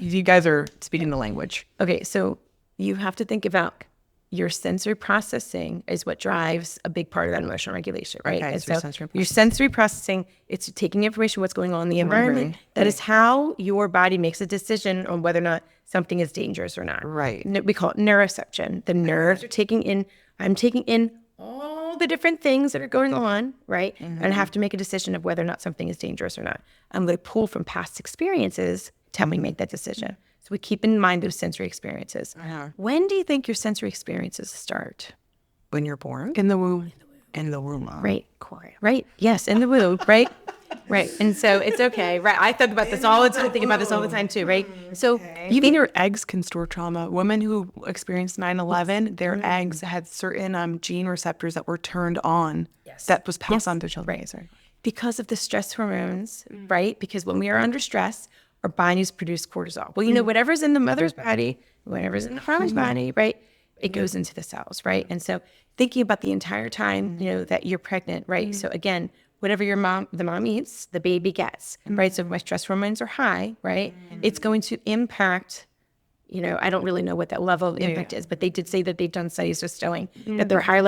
you guys are speaking the language. Okay, so you have to think about your sensory processing is what drives a big part of that emotional regulation, right? Okay, And so your so sensory your sensory processing, it's taking information, what's going on in the environment. That is how your body makes a decision on whether or not something is dangerous or not. Right. We call it neuroception. The nerves are I'm taking in all the different things that are going on, right? And I have to make a decision of whether or not something is dangerous or not. I'm going to pull from past experiences to help me make that decision. So we keep in mind those sensory experiences. When do you think your sensory experiences start? When you're born in the womb. in the womb. Right. Right. Yes, in the womb, right? Right. And so it's okay. Right. I think about this all the time, think about this all the time too, right? So Even your eggs can store trauma. Women who experienced 9/11, their eggs had certain gene receptors that were turned on. That was passed on to children. Right. Because of the stress hormones, right? Because when we are under stress, our bodies produce cortisol. Well, whatever's in the mother's body, whatever's in the father's body, right? It goes into the cells, right? And so thinking about the entire time, that you're pregnant, right? So again, whatever the mom eats, the baby gets, right? So if my stress hormones are high, right? It's going to impact, I don't really know what that level of impact is, but they did say that they've done studies just showing that their higher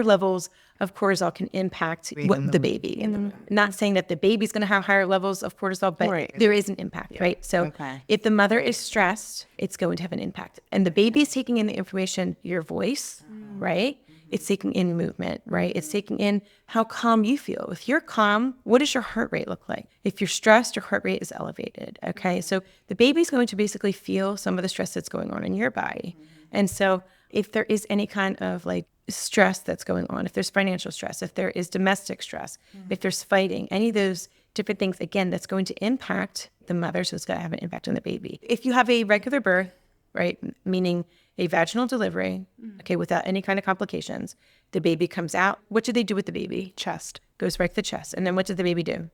levels of cortisol can impact the baby. And not saying that the baby's going to have higher levels of cortisol, but there is an impact, right? So if the mother is stressed, it's going to have an impact. And the baby is taking in the information, your voice, right? It's taking in movement, right? It's taking in how calm you feel. If you're calm, what does your heart rate look like? If you're stressed, your heart rate is elevated, okay? So the baby's going to basically feel some of the stress that's going on in your body. And so if there is any kind of like stress that's going on, if there's financial stress, if there is domestic stress, if there's fighting, any of those different things, again, that's going to impact the mother, so it's going to have an impact on the baby. If you have a regular birth, right, meaning a vaginal delivery, okay, without any kind of complications, the baby comes out. What do they do with the baby? Chest. Goes right to the chest. And then what does the baby do?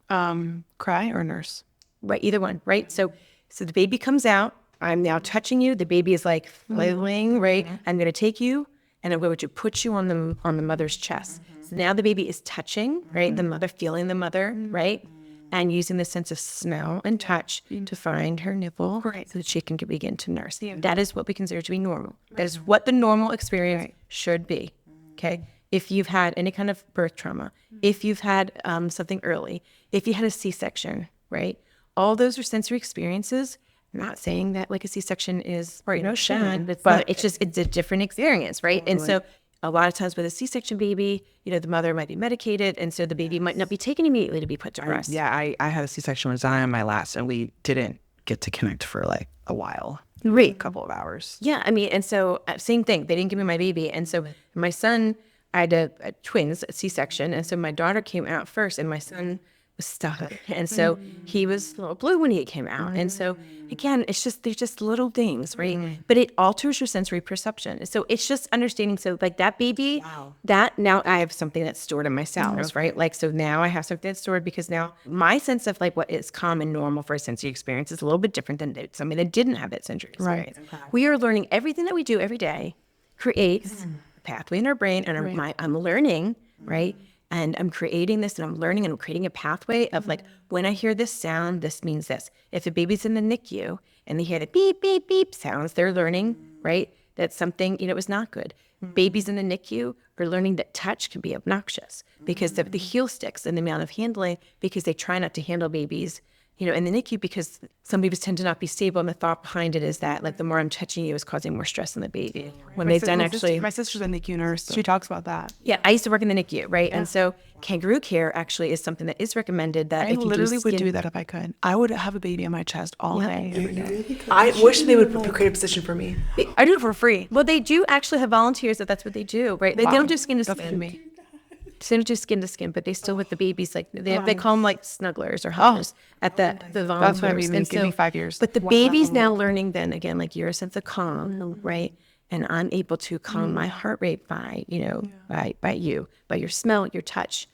Cry or nurse. Right, either one, right? So the baby comes out. I'm now touching you. The baby is like flailing, right? I'm going to take you and I'm going to put you on the mother's chest. So now the baby is touching, right? The mother feeling the mother, right? And using the sense of smell and touch to find her nipple so that she can begin to nurse. That is what we consider to be normal. That is what the normal experience should be, okay? If you've had any kind of birth trauma, if you've had something early, if you had a C-section, right? All those are sensory experiences. I'm not saying that like a C-section is, shame, but it's a different experience, right? And so a lot of times with a C-section baby, the mother might be medicated, and so the baby might not be taken immediately to be put to rest. Yeah, I had a C-section when Zion my last, and we didn't get to connect for like a while. Right. A couple of hours. Yeah, and so same thing. They didn't give me my baby, and so my son, I had a twins, a C-section, and so my daughter came out first, and my son was stuck, and so he was a little blue when he came out, and so again, there's just little things, right? But it alters your sensory perception. So it's just understanding. So like that baby, that now I have something that's stored in my cells, right? Like so now I have something that's stored because now my sense of like what is calm and normal for a sensory experience is a little bit different than somebody that didn't have that sensory experience. Right. We are learning everything that we do every day creates a pathway in our brain, and I'm learning, right? And I'm creating this and I'm learning and I'm creating a pathway of like, when I hear this sound, this means this. If a baby's in the NICU and they hear the beep, beep, beep sounds, they're learning, right? That something, is not good. Babies in the NICU are learning that touch can be obnoxious because of the heel sticks and the amount of handling, because they try not to handle babies, in the NICU, because some babies tend to not be stable. And the thought behind it is that like the more I'm touching you is causing more stress in the baby. When they've done actually. My sister's a NICU nurse. She talks about that. Yeah, I used to work in the NICU, right? Yeah. And so kangaroo care actually is something that is recommended that I if you literally do would do that if I could. I would have a baby on my chest all day, every day. I wish they would create a position for me. I do it for free. Well, they do actually have volunteers that's what they do, right? They don't do skin to That's skin. me. They don't do skin to skin, but they still with the babies, like they call them like snugglers or huggers at the volunteers. That's what I mean. Give me 5 years. But the baby's now learning then again, like your sense of calm, right? And I'm able to calm my heart rate by, by your smell, your touch,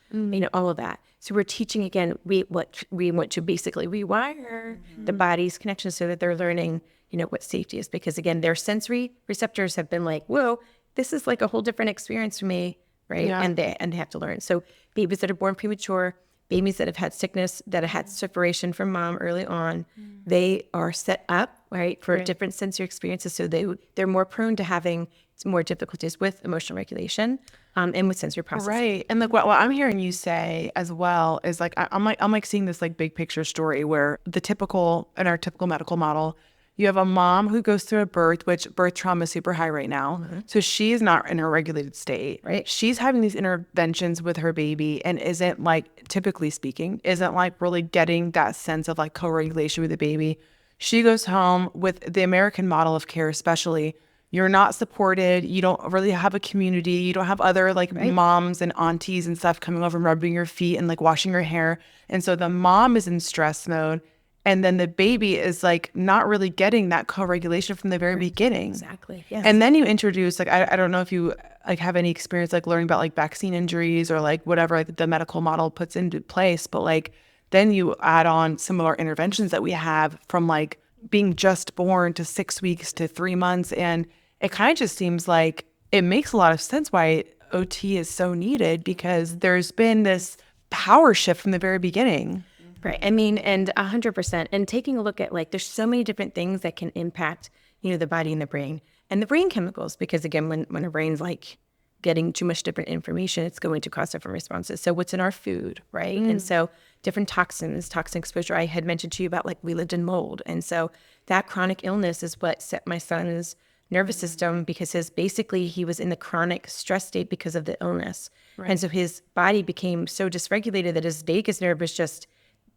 all of that. So we're teaching again, we want to basically rewire the body's connection so that they're learning, what safety is, because again, their sensory receptors have been like, whoa, this is like a whole different experience for me. Right. Yeah. And they have to learn. So babies that are born premature, babies that have had sickness, that have had separation from mom early on, they are set up, right, for different sensory experiences. So they're more prone to having more difficulties with emotional regulation and with sensory processing. Right. And like what I'm hearing you say as well is like, I'm seeing this like big picture story where in our typical medical model, you have a mom who goes through a birth, which birth trauma is super high right now. So she's not in a regulated state, right? She's having these interventions with her baby and isn't like, typically speaking, isn't like really getting that sense of like co-regulation with the baby. She goes home with the American model of care, especially. You're not supported. You don't really have a community. You don't have other like moms and aunties and stuff coming over and rubbing your feet and like washing your hair. And so the mom is in stress mode. And then the baby is like not really getting that co-regulation from the very beginning. Exactly. Yes. And then you introduce like, I don't know if you like have any experience like learning about like vaccine injuries or like whatever like the medical model puts into place, but like then you add on similar interventions that we have from like being just born to 6 weeks to 3 months. And it kind of just seems like it makes a lot of sense why OT is so needed, because there's been this power shift from the very beginning. Right. I mean, and 100%. And taking a look at like, there's so many different things that can impact, the body and the brain chemicals, because again, when our brain's like getting too much different information, it's going to cause different responses. So what's in our food, right? And so different toxins, toxin exposure. I had mentioned to you about like we lived in mold. And so that chronic illness is what set my son's nervous system, because he was in the chronic stress state because of the illness. Right. And so his body became so dysregulated that his vagus nerve was just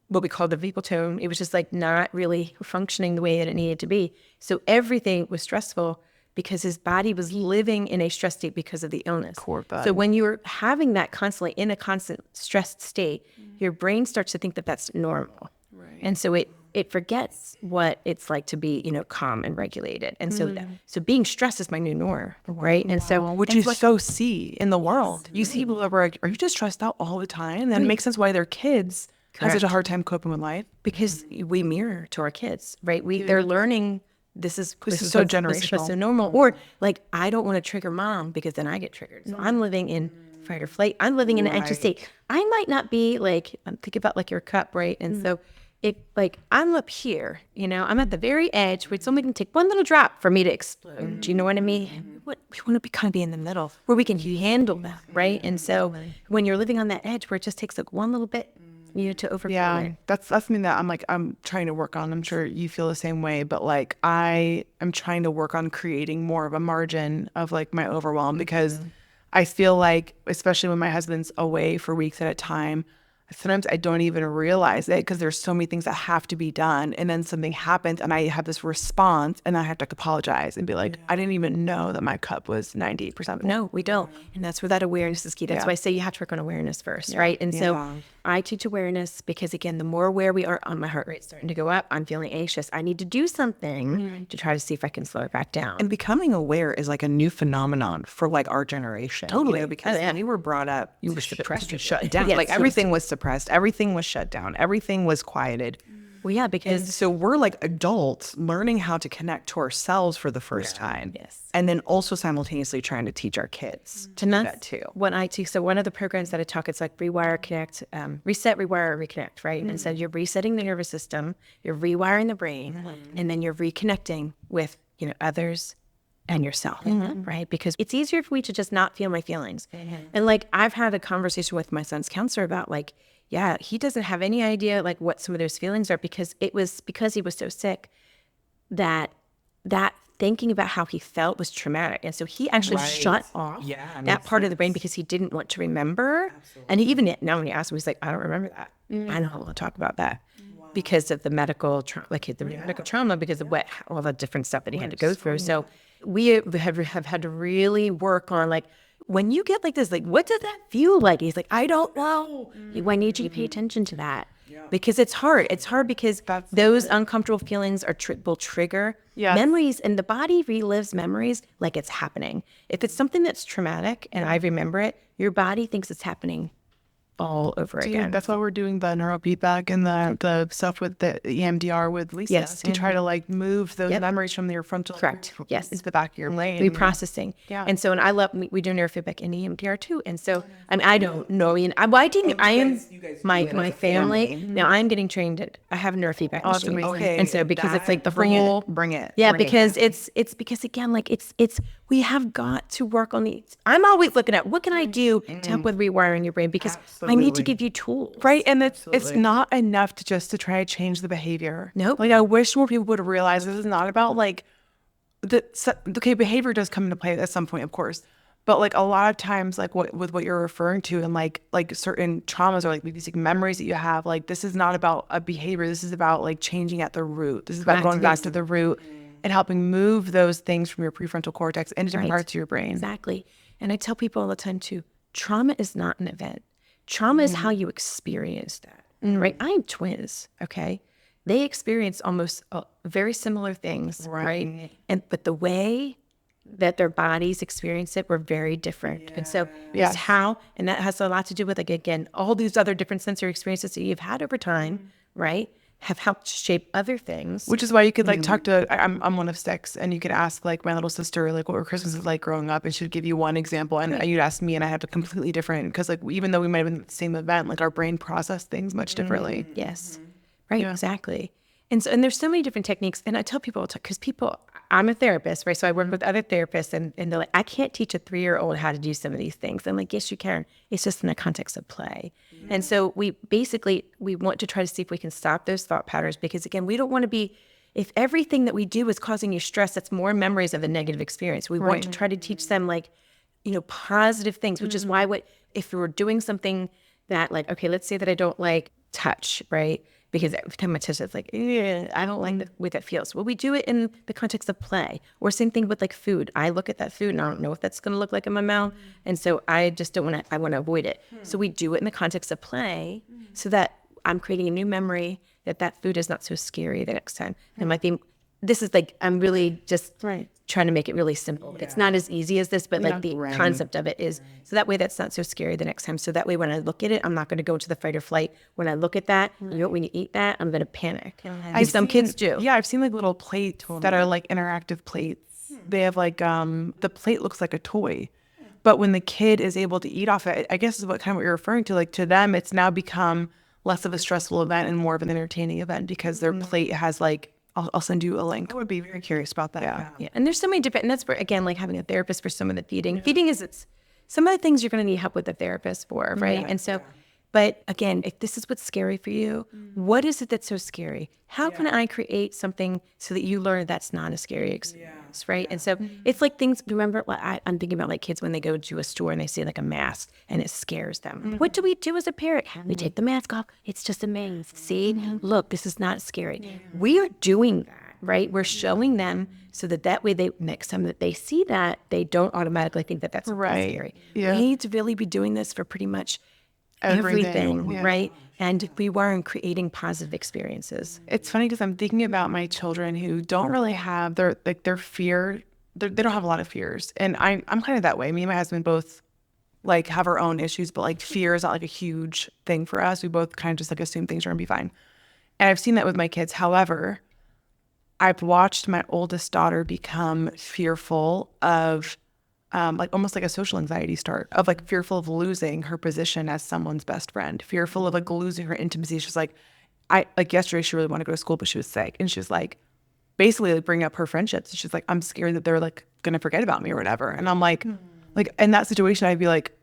what we call the vagal tone. It was just like not really functioning the way that it needed to be. So everything was stressful because his body was living in a stress state because of the illness. So when you're having that constantly in a constant stressed state, your brain starts to think that that's normal. Right. And so it forgets what it's like to be, calm and regulated. And so being stressed is my new norm, right? And so which you so see in the world. You see people that are like, are you just stressed out all the time? And it makes sense why their kids have such a hard time coping with life. Because we mirror to our kids, right? They're learning this is so generational. This is so normal. Or like, I don't want to trigger mom because then I get triggered. So I'm living in fight or flight. I'm living in an anxious state. I might not be like, think about like your cup, right? And so I'm up here, I'm at the very edge where it's only going to take one little drop for me to explode. Do you know what I mean? We want to kind of be in the middle where we can handle that, right? And so when you're living on that edge where it just takes like one little bit, to overcome. Yeah, that's something that I'm trying to work on. I'm sure you feel the same way, but like I am trying to work on creating more of a margin of like my overwhelm, because I feel like, especially when my husband's away for weeks at a time, sometimes I don't even realize it because there's so many things that have to be done. And then something happens and I have this response and I have to apologize and be like, I didn't even know that my cup was 98%. No, we don't. And that's where that awareness is key. That's why I say you have to work on awareness first, right? And so I teach awareness because, again, the more aware we are on my heart rate starting to go up, I'm feeling anxious. I need to do something to try to see if I can slow it back down. And becoming aware is like a new phenomenon for like our generation. Totally. Because we were brought up you were suppressed to shut down. Like everything was suppressed. Everything was shut down. Everything was quieted. Well, yeah, And because so we're like adults learning how to connect to ourselves for the first time. yes. And then also simultaneously trying to teach our kids to do that too. When I teach, so one of the programs that I talk, it's like rewire, connect, reset, rewire, reconnect, right? And so you're resetting the nervous system, you're rewiring the brain, and then you're reconnecting with, others and yourself, right? Because it's easier for me to just not feel my feelings. And like, I've had a conversation with my son's counselor about like, yeah, he doesn't have any idea like what some of those feelings are because it was because he was so sick that thinking about how he felt was traumatic. And so he actually shut off that part of the brain because he didn't want to remember. And he even now when he asked me, he's like, I don't remember that. I don't want to talk about that because of the medical medical trauma, because of all the different stuff that he had to go through. So we have had to really work on like, when you get like this, like, what does that feel like? He's like, I don't know. I need you to pay attention to that because it's hard. It's hard because those uncomfortable feelings will trigger memories, and the body relives memories like it's happening. If it's something that's traumatic and I remember it, your body thinks it's happening all over again. That's why we're doing the neurofeedback and the stuff with the EMDR with Lisa to try to like move those memories from your frontal into the back of your brain. Reprocessing. And so, and I love, we do neurofeedback and EMDR too. And so, and I don't know, my family, now I'm getting trained I have a neurofeedback machine. Okay. And so, because it's like the bring it. Yeah, because it's because again, like it's we have got to work on I'm always looking at what can I do to help with rewiring your brain, because I need to give you tools. Right. And it's not enough to try to change the behavior. Nope. Like I wish more people would realize this is not about like behavior does come into play at some point, of course. But like a lot of times, like with what you're referring to and like certain traumas or like maybe like memories that you have, like this is not about a behavior. This is about like changing at the root. This is about going back to the root and helping move those things from your prefrontal cortex into different parts of your brain. Exactly. And I tell people all the time too, trauma is not an event. Trauma is how you experience that, right? I have twins, okay? They experience almost very similar things, right? But the way that their bodies experience it were very different. And so it's how, and that has a lot to do with, like, again, all these other different sensory experiences that you've had over time, right, have helped shape other things. Which is why you could like talk to, I'm one of 6, and you could ask like my little sister, like what were Christmases like growing up, and she'd give you one example, and you'd ask me and I had a completely different, because like even though we might have been at the same event, like our brain processed things much differently. Yes, right, exactly. And so, and there's so many different techniques, and I tell people, because I'm a therapist, right? So I work with other therapists, and they're like, I can't teach a 3-year-old how to do some of these things. I'm like, yes, you can. It's just in the context of play. And so we want to try to see if we can stop those thought patterns, because again, we don't want to be, if everything that we do is causing you stress, that's more memories of a negative experience. We want to try to teach them like, positive things, which is why if we were doing something that like, okay, let's say that I don't like touch, right? Because every time I touch it, it's like, I don't like the way that feels. Well, we do it in the context of play. Or same thing with like food. I look at that food and I don't know what that's going to look like in my mouth. And so I just don't want to, I want to avoid it. So we do it in the context of play so that I'm creating a new memory that food is not so scary the next time. And my theme, this is like, I'm really just trying to make it really simple. It's not as easy as this, but like the concept of it is, so that way that's not so scary the next time. So that way when I look at it, I'm not going to go into the fight or flight. When I look at that, when you eat that, I'm going to panic. Some kids do. Yeah, I've seen like little plates that are like interactive plates. They have like, the plate looks like a toy. But when the kid is able to eat off it, I guess is what you're referring to. Like to them, it's now become less of a stressful event and more of an entertaining event, because their plate has like, I'll send you a link. I would be very curious about that. Yeah. And there's so many different, and that's where, again, like having a therapist for some of the feeding. Feeding is, some of the things you're going to need help with a therapist for, right? And so, but again, if this is what's scary for you, what is it that's so scary? How can I create something so that you learn that's not a scary experience, right? And so it's like things, remember, I'm thinking about like kids when they go to a store and they see like a mask and it scares them. What do we do as a parent? We take the mask off. It's just a mask. See, look, this is not scary. We are doing that, right? We're showing them so that way next time that they see that, they don't automatically think that that's scary. We need to really be doing this for pretty much everything, right? And we weren't creating positive experiences. It's funny because I'm thinking about my children who don't really have their fear. They don't have a lot of fears, and I'm kind of that way. Me and my husband both like have our own issues, but like fear is not like a huge thing for us. We both kind of just like assume things are gonna be fine. And I've seen that with my kids. However, I've watched my oldest daughter become fearful of like almost like a social anxiety start of like fearful of losing her position as someone's best friend, fearful of like losing her intimacy. She's like, I like yesterday she really wanted to go to school, but she was sick. And she was like, basically like bringing up her friendships. She's like, I'm scared that they're like going to forget about me or whatever. And I'm like in that situation, I'd be like,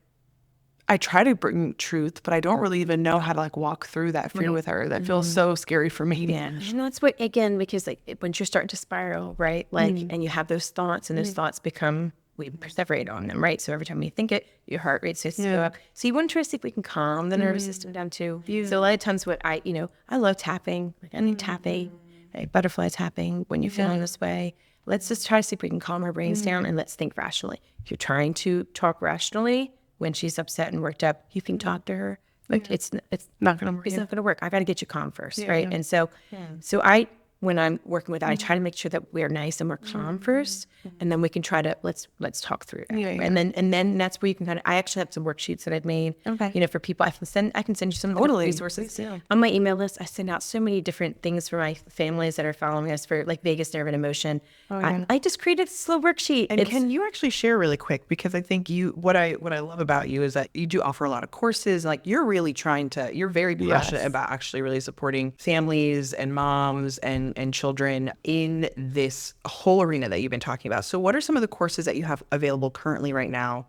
I try to bring truth, but I don't really even know how to like walk through that fear with her. That feels so scary for me. Yeah. And that's what, again, because like when you're starting to spiral, right? Like, and you have those thoughts and those thoughts become, we perseverate on them, right? So every time you think it, your heart rate starts to go up. So you want to try to see if we can calm the nervous system down too. So a lot of times what I love tapping, like I need tapping, like butterfly tapping when you're feeling this way. Let's just try to see if we can calm our brains down and let's think rationally. If you're trying to talk rationally, when she's upset and worked up, you can talk to her. But it's Not going to work. it's not going to work. I got to get you calm first, right? And so when I'm working with that, I try to make sure that we're nice and we're calm first, and then we can try to let's talk through it. And then that's where you can kind of. I actually have some worksheets that I've made. For people. I can send you some resources on my email list. I send out so many different things for my families that are following us for like vagus nerve and emotion. I just created a slow worksheet. And can you actually share really quick, because I think what I love about you is that you do offer a lot of courses. Like you're really you're very passionate about actually really supporting families and moms and children in this whole arena that you've been talking about. So what are some of the courses that you have available currently right now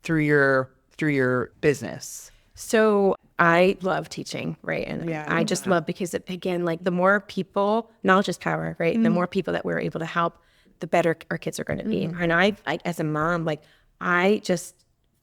through your business? So I love teaching, right? And I just love, because again, like the more people, knowledge is power, right? The more people that we're able to help, the better our kids are going to be. And I as a mom, like I just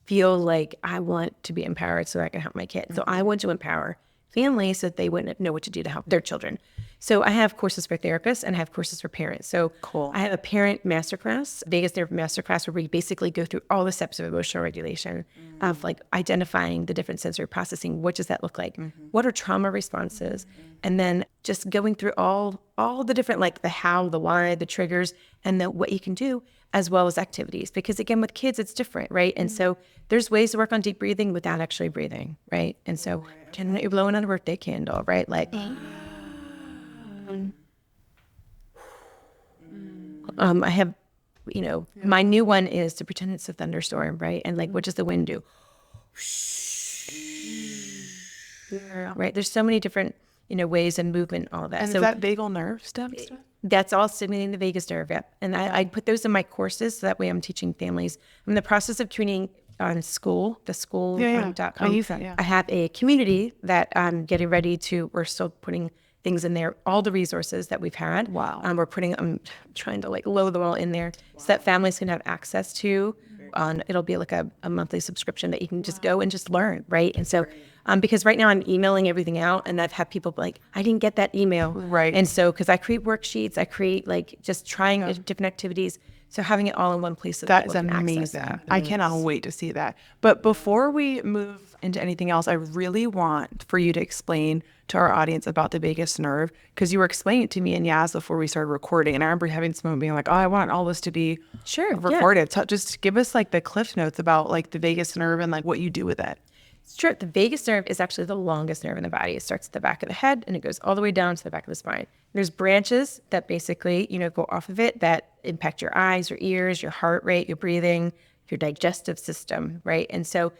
feel like I want to be empowered so I can help my kids. So I want to empower families so that they wouldn't know what to do to help their children. So I have courses for therapists and I have courses for parents. So I have a parent masterclass, vagus nerve masterclass, where we basically go through all the steps of emotional regulation, of like identifying the different sensory processing. What does that look like? What are trauma responses? And then just going through all the different, like the how, the why, the triggers, and then what you can do, as well as activities. Because again, with kids, it's different, right? And so there's ways to work on deep breathing without actually breathing, right? And so pretend that you're blowing on a birthday candle, right? Like, I have, my new one is to pretend it's a thunderstorm, right? And like, what does the wind do? Right? There's so many different, ways and movement, all of that. And so is that vagal nerve stuff? that's all stimulating the vagus nerve. Yep. And I put those in my courses. So that way I'm teaching families. I'm in the process of tuning on school, the school.com. I use that, I have a community that I'm getting ready to, we're still putting things in there, all the resources that we've had. Wow. I'm trying to like load them all in there so that families can have access to. It'll be like a monthly subscription that you can just go and just learn, right? And so, because right now I'm emailing everything out, and I've had people be like, I didn't get that email. Right. And so, because I create worksheets, I create like just trying different activities. So having it all in one place. So that is amazing. I cannot wait to see that. But before we move into anything else, I really want for you to explain to our audience about the vagus nerve, because you were explaining it to me and Yaz before we started recording. And I remember having someone being like, oh, I want all this to be recorded. So just give us like the cliff notes about like the vagus nerve and like what you do with it. Sure. The vagus nerve is actually the longest nerve in the body. It starts at the back of the head and it goes all the way down to the back of the spine. There's branches that basically, go off of it that impact your eyes, your ears, your heart rate, your breathing, your digestive system, right? And so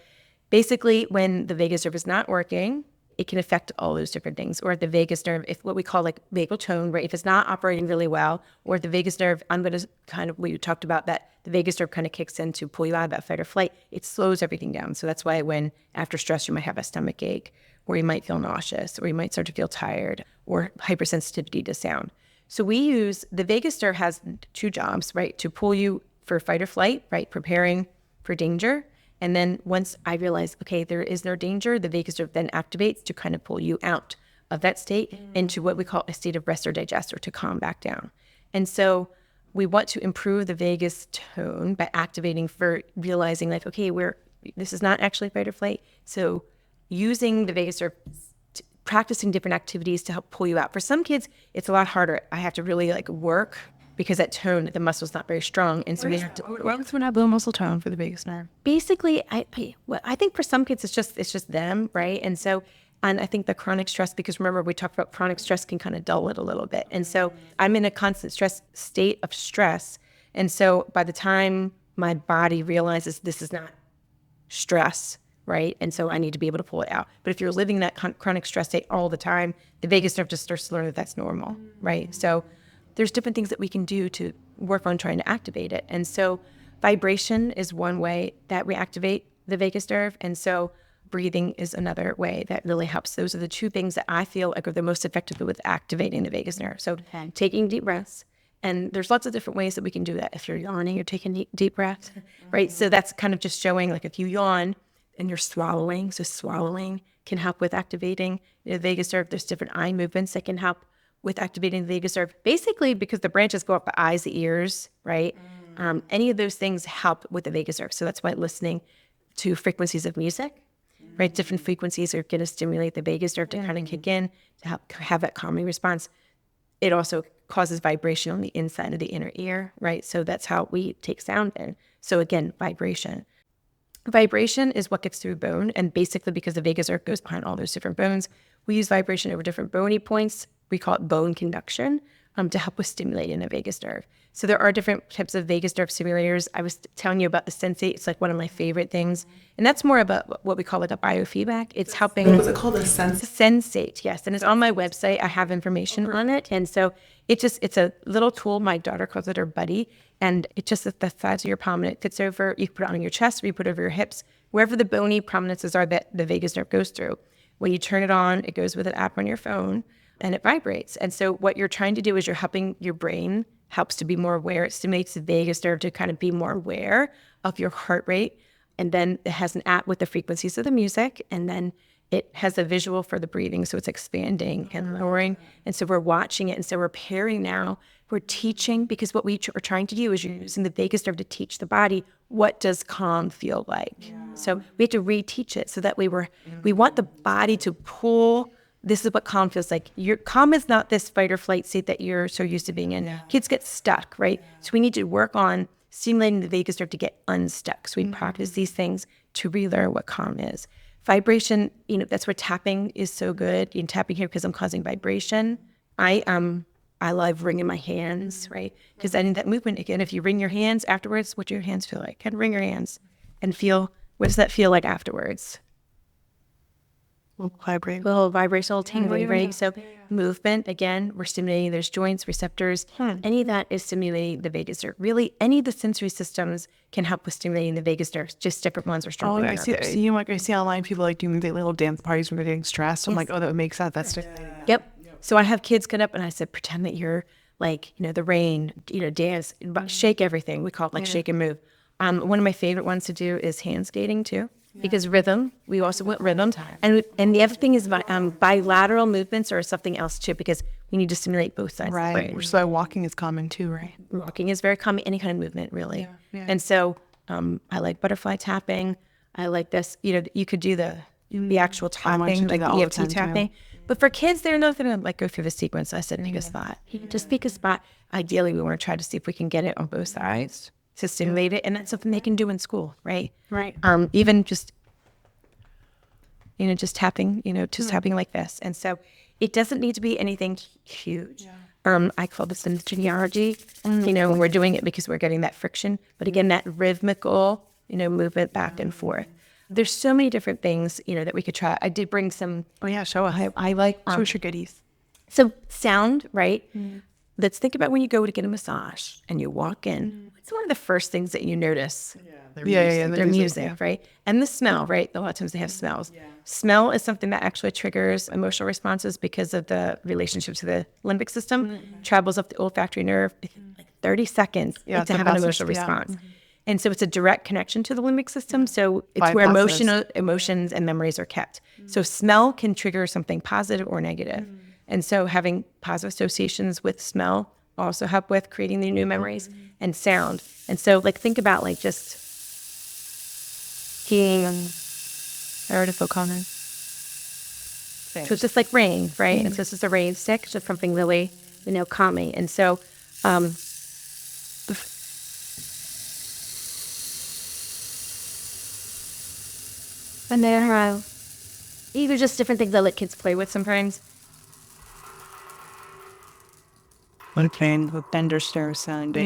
basically when the vagus nerve is not working, it can affect all those different things. Or the vagus nerve, if what we call like vagal tone, right? If it's not operating really well, or the vagus nerve, I'm going to kind of, we talked about that, the vagus nerve kind of kicks in to pull you out of that fight or flight. It slows everything down. So that's why when after stress, you might have a stomach ache, or you might feel nauseous, or you might start to feel tired, or hypersensitivity to sound. So we use, the vagus nerve has two jobs, right? To pull you for fight or flight, right? Preparing for danger. And then once I realize, okay, there is no danger, the vagus nerve then activates to kind of pull you out of that state into what we call a state of rest or digest, or to calm back down. And so we want to improve the vagus tone by activating for realizing like, okay, this is not actually fight or flight. So using the vagus nerve, practicing different activities to help pull you out. For some kids, it's a lot harder. I have to really like work because that tone, the muscle's not very strong. And so we have to. What's when I have low muscle tone for the vagus nerve? Basically, I think for some kids, it's just them, right? And so And I think the chronic stress, because remember, we talked about chronic stress can kind of dull it a little bit. And so I'm in a constant state of stress. And so by the time my body realizes this is not stress, right? And so I need to be able to pull it out. But if you're living that chronic stress state all the time, the vagus nerve just starts to learn that that's normal, right? So there's different things that we can do to work on trying to activate it. And so vibration is one way that we activate the vagus nerve. And so breathing is another way that really helps. Those are the two things that I feel like are the most effective with activating the vagus nerve. So taking deep breaths, and there's lots of different ways that we can do that. If you're yawning, you're taking deep breaths, right? So that's kind of just showing, like, if you yawn and you're swallowing, so swallowing can help with activating the vagus nerve. There's different eye movements that can help with activating the vagus nerve, basically because the branches go up the eyes, the ears, right? Any of those things help with the vagus nerve. So that's why listening to frequencies of music, right? Different frequencies are going to stimulate the vagus nerve to kind of kick in, to help have that calming response. It also causes vibration on the inside of the inner ear, right? So that's how we take sound in. So again, vibration. Vibration is what gets through bone. And basically, because the vagus nerve goes behind all those different bones, we use vibration over different bony points. We call it bone conduction to help with stimulating the vagus nerve. So there are different types of vagus nerve stimulators. I was telling you about the sensate. It's like one of my favorite things. And that's more about what we call like a biofeedback. It's helping. What's it called? A sense? Sensate, yes. And it's on my website. I have information on it. And so it's a little tool. My daughter calls it her buddy. And it's just at the size of your palm, and it fits over. You can put it on your chest, or you put it over your hips, wherever the bony prominences are that the vagus nerve goes through. When you turn it on, it goes with an app on your phone, and it vibrates. And so what you're trying to do is you're helping your brain, helps to be more aware. It stimulates the vagus nerve to kind of be more aware of your heart rate. And then it has an app with the frequencies of the music. And then it has a visual for the breathing. So it's expanding and lowering. And so we're watching it. And so we're pairing now. We're teaching, because what we are trying to do is you're using the vagus nerve to teach the body, what does calm feel like? Yeah. So we have to reteach it so that we want the body to pull. This is what calm feels like. Your calm is not this fight or flight state that you're so used to being in. Yeah. Kids get stuck, right? Yeah. So we need to work on stimulating the vagus nerve to get unstuck. So we practice these things to relearn what calm is. Vibration, that's where tapping is so good. Tapping here because I'm causing vibration. I love wringing my hands, right? Because I need that movement again. If you wring your hands afterwards, what do your hands feel like? Kind of wring your hands and feel, what does that feel like afterwards? Vibrate. A little vibrational tingling, right? So movement, again, we're stimulating those joints, receptors. Any of that is stimulating the vagus nerve. Really, any of the sensory systems can help with stimulating the vagus nerve. Just different ones are stronger. I see online people like doing the little dance parties when they're getting stressed. I'm like, oh, that makes sense. That's Yep. So I have kids get up and I said, pretend that you're like, the rain, dance, shake everything. We call it like shake and move. One of my favorite ones to do is hand skating too, because rhythm, we also want rhythm. And the other thing is bilateral movements or something else too, because we need to stimulate both sides. Right. So walking is common too, right? Walking is very common, any kind of movement really. Yeah. And so I like butterfly tapping. I like this, you could do the actual tapping, like the EFT tapping. Too. But for kids, they're not going to go through the sequence. I said, pick a spot. Just pick a spot. Ideally, we want to try to see if we can get it on both sides to stimulate it. And that's something they can do in school, right? Right. Even just, just tapping, tapping like this. And so it doesn't need to be anything huge. Yeah. I call this synergy. When we're doing it because we're getting that friction. But again, that rhythmical, movement back and forth. There's so many different things, that we could try. I did bring some. Oh yeah, show us. I like show us your goodies. So sound, right? Let's think about when you go to get a massage and you walk in. What's one of the first things that you notice? Their music, right? And the smell, right? A lot of times they have smells. Yeah. Smell is something that actually triggers emotional responses because of the relationship to the limbic system. Travels up the olfactory nerve, like 30 seconds to have an emotional response. And so it's a direct connection to the limbic system. So it's where emotions and memories are kept. So smell can trigger something positive or negative. And so having positive associations with smell also help with creating the new memories and sound. And so think about just hearing or comment. So it's just like rain, right? And so it's just a rain stick, just something really, calming. And so and then These are just different things I let kids play with sometimes. One fan with bender stir sound.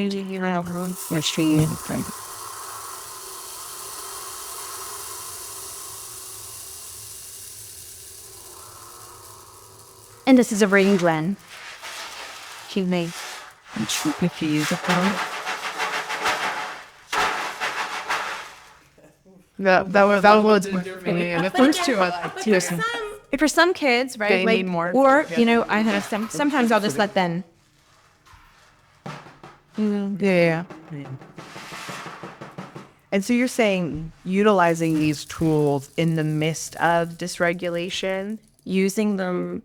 And this is a rain blend. Excuse me. I'm confused. That was for me. And the first two I like too. For some kids, right? They need more. Or, I have sometimes I'll just let them. Yeah. And so you're saying utilizing these tools in the midst of dysregulation, Using them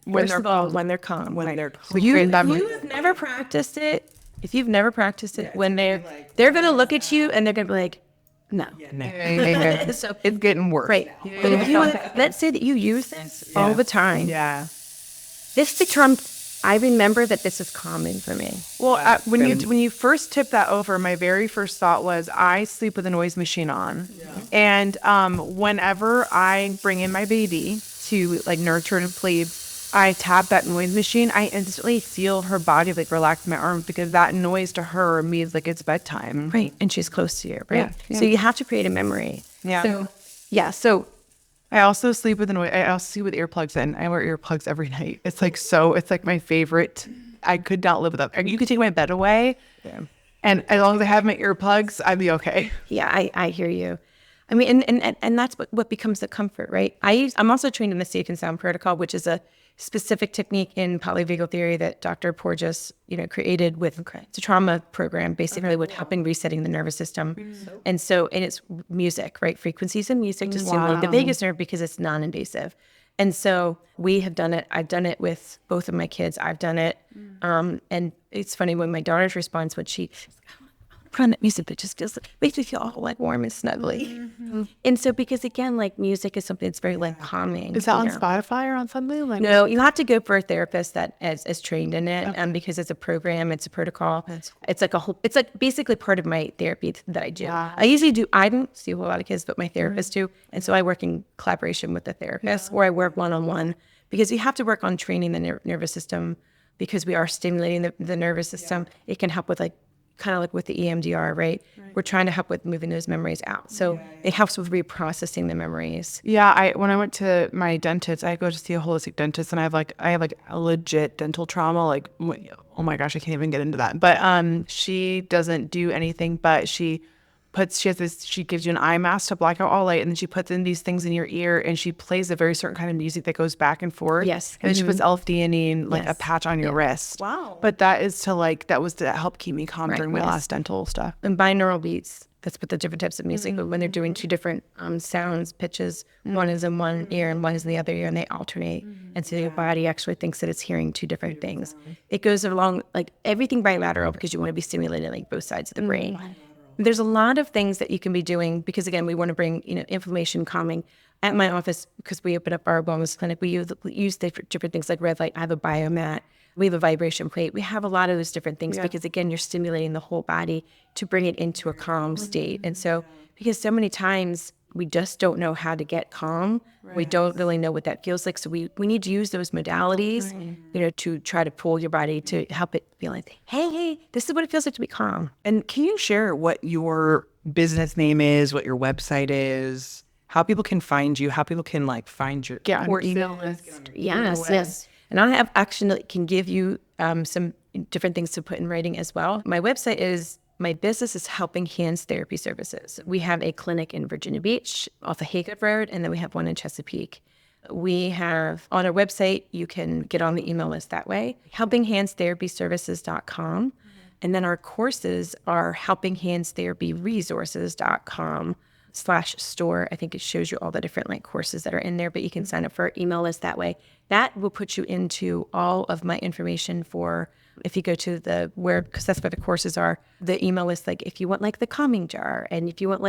when they're calm. If you've never practiced it, when they're going to look at you and they're going to be like, no. So it's getting worse. Right. But if you, let's say that you use this all the time. Yeah. This becomes, I remember that this is common for me. Well, when you first tipped that over, my very first thought was I sleep with a noise machine on. Yeah. And whenever I bring in my baby to like nurture and sleep, I tap that noise machine, I instantly feel her body like relax my arms because that noise to her means like it's bedtime. Right. And she's close to you, right? Yeah. So you have to create a memory. Yeah. So I also sleep with I also sleep with earplugs in. I wear earplugs every night. It's like my favorite. I could not live without. You could take my bed away. Yeah. And as long as I have my earplugs, I'd be okay. Yeah, I hear you. I mean, and that's what becomes the comfort, right? I'm also trained in the Safe and Sound protocol, which is a specific technique in polyvagal theory that Dr. Porges, created with it's a trauma program, basically with helping resetting the nervous system. And it's music, right? Frequencies of music to stimulate the vagus nerve because it's non-invasive. And so we have done it. I've done it with both of my kids. I've done it. And it's funny when my daughter's response, when she put on that music that just makes me feel all like warm and snuggly. And so because again, like music is something that's very like calming. Is that on Spotify or on something? Like no, you have to go for a therapist that is trained in it, because it's a program, it's a protocol. It's like basically part of my therapy that I do. Yeah. I don't see a whole lot of kids, but my therapists do. And so I work in collaboration with the therapist or I work one-on-one because you have to work on training the nervous system because we are stimulating the nervous system. It can help with kind of like with the EMDR, right? We're trying to help with moving those memories out. So it helps with reprocessing the memories. Yeah, when I went to my dentist, I go to see a holistic dentist and I have a legit dental trauma. Like, oh my gosh, I can't even get into that. But she doesn't do anything, but she gives you an eye mask to block out all light, and then she puts in these things in your ear, and she plays a very certain kind of music that goes back and forth. Yes. And then she puts L-theanine, a patch on your wrist. Wow. But that was to help keep me calm during my last dental stuff. And binaural beats, that's what the different types of music, but when they're doing two different sounds, pitches, one is in one ear and one is in the other ear, and they alternate. And so your body actually thinks that it's hearing two different things. It goes along, like everything bilateral because you want to be stimulating like both sides of the brain. There's a lot of things that you can be doing because, again, we want to bring, inflammation calming. At my office, because we open up our wellness clinic, we use different things like red light. I have a biomat. We have a vibration plate. We have a lot of those different things because, again, you're stimulating the whole body to bring it into a calm state. And so, because so many times we just don't know how to get calm. Right. We don't really know what that feels like. So we need to use those modalities, to try to pull your body to help it feel like, hey, this is what it feels like to be calm. And can you share what your business name is, what your website is, how people can find you, how people can find your or email list? Yes. And I have action that can give you some different things to put in writing as well. My business is Helping Hands Therapy Services. We have a clinic in Virginia Beach off of Haygood Road, and then we have one in Chesapeake. We have on our website, you can get on the email list that way, helpinghandstherapyservices.com. And then our courses are helpinghandstherapyresources.com/store. I think it shows you all the different courses that are in there, but you can sign up for our email list that way. That will put you into all of my information for, if you go to because that's where the courses are, the email list, if you want the calming jar, and if you want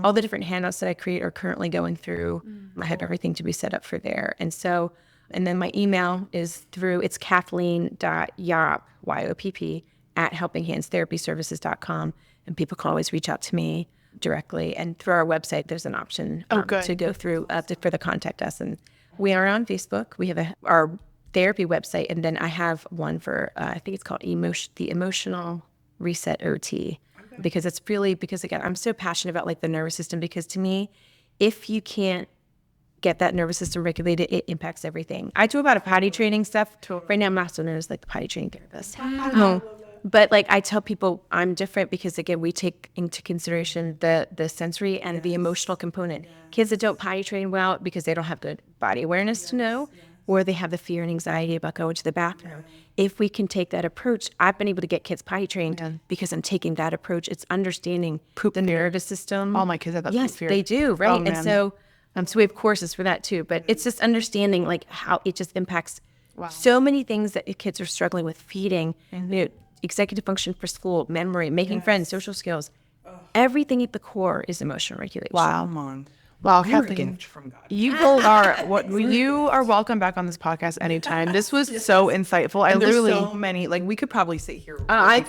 all the different handouts that I create are currently going through, I have everything to be set up for there. And so, and then my email is it's Kathleen.Yopp, YOPP, at helpinghandstherapyservices.com. And people can always reach out to me. directly. And through our website, there's an option good. to go through for the contact us. And we are on Facebook. We have our therapy website, and then I have one for I think it's called the Emotional Reset OT, because it's really, because again, I'm so passionate about like the nervous system, because to me, if you can't get that nervous system regulated, it impacts everything. I do a lot of potty training stuff. Right now, I'm also known as like the potty training therapist. But like I tell people I'm different because again, we take into consideration the sensory and the emotional component. Kids that don't potty train well because they don't have good body awareness to know, or they have the fear and anxiety about going to the bathroom. If we can take that approach, I've been able to get kids potty trained because I'm taking that approach. It's understanding the nervous system. All my kids have that Yes, fear. they do, right? Oh, And man. so we have courses for that too. But it's just understanding like how it just impacts so many things that kids are struggling with: feeding, you know, executive function for school, memory, making friends, social skills. Everything at the core is emotional regulation. Wow. Come on. Wow, You're a Kathleen, gift from God. you both are you are welcome back on this podcast anytime. This was so insightful. I And there's literally so many, like we could probably sit here. I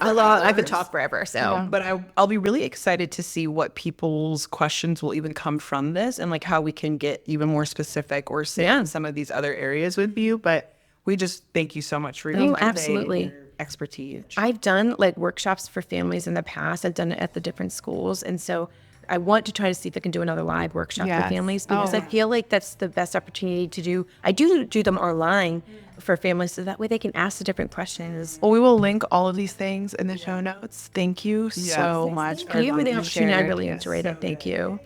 could talk forever. So But I'll be really excited to see what people's questions will even come from this, and like how we can get even more specific or sit in some of these other areas with you. But we just thank you so much for your absolutely. expertise. I've done like workshops for families in the past. I've done it at the different schools. And so I want to try to see if I can do another live workshop for Yes. families, because I feel like that's the best opportunity to do. I do them online for families, so that way they can ask the different questions. Well, we will link all of these things in the show notes. Thank you so much. Thank you for the opportunity. I sharing. really enjoyed it. Thank you.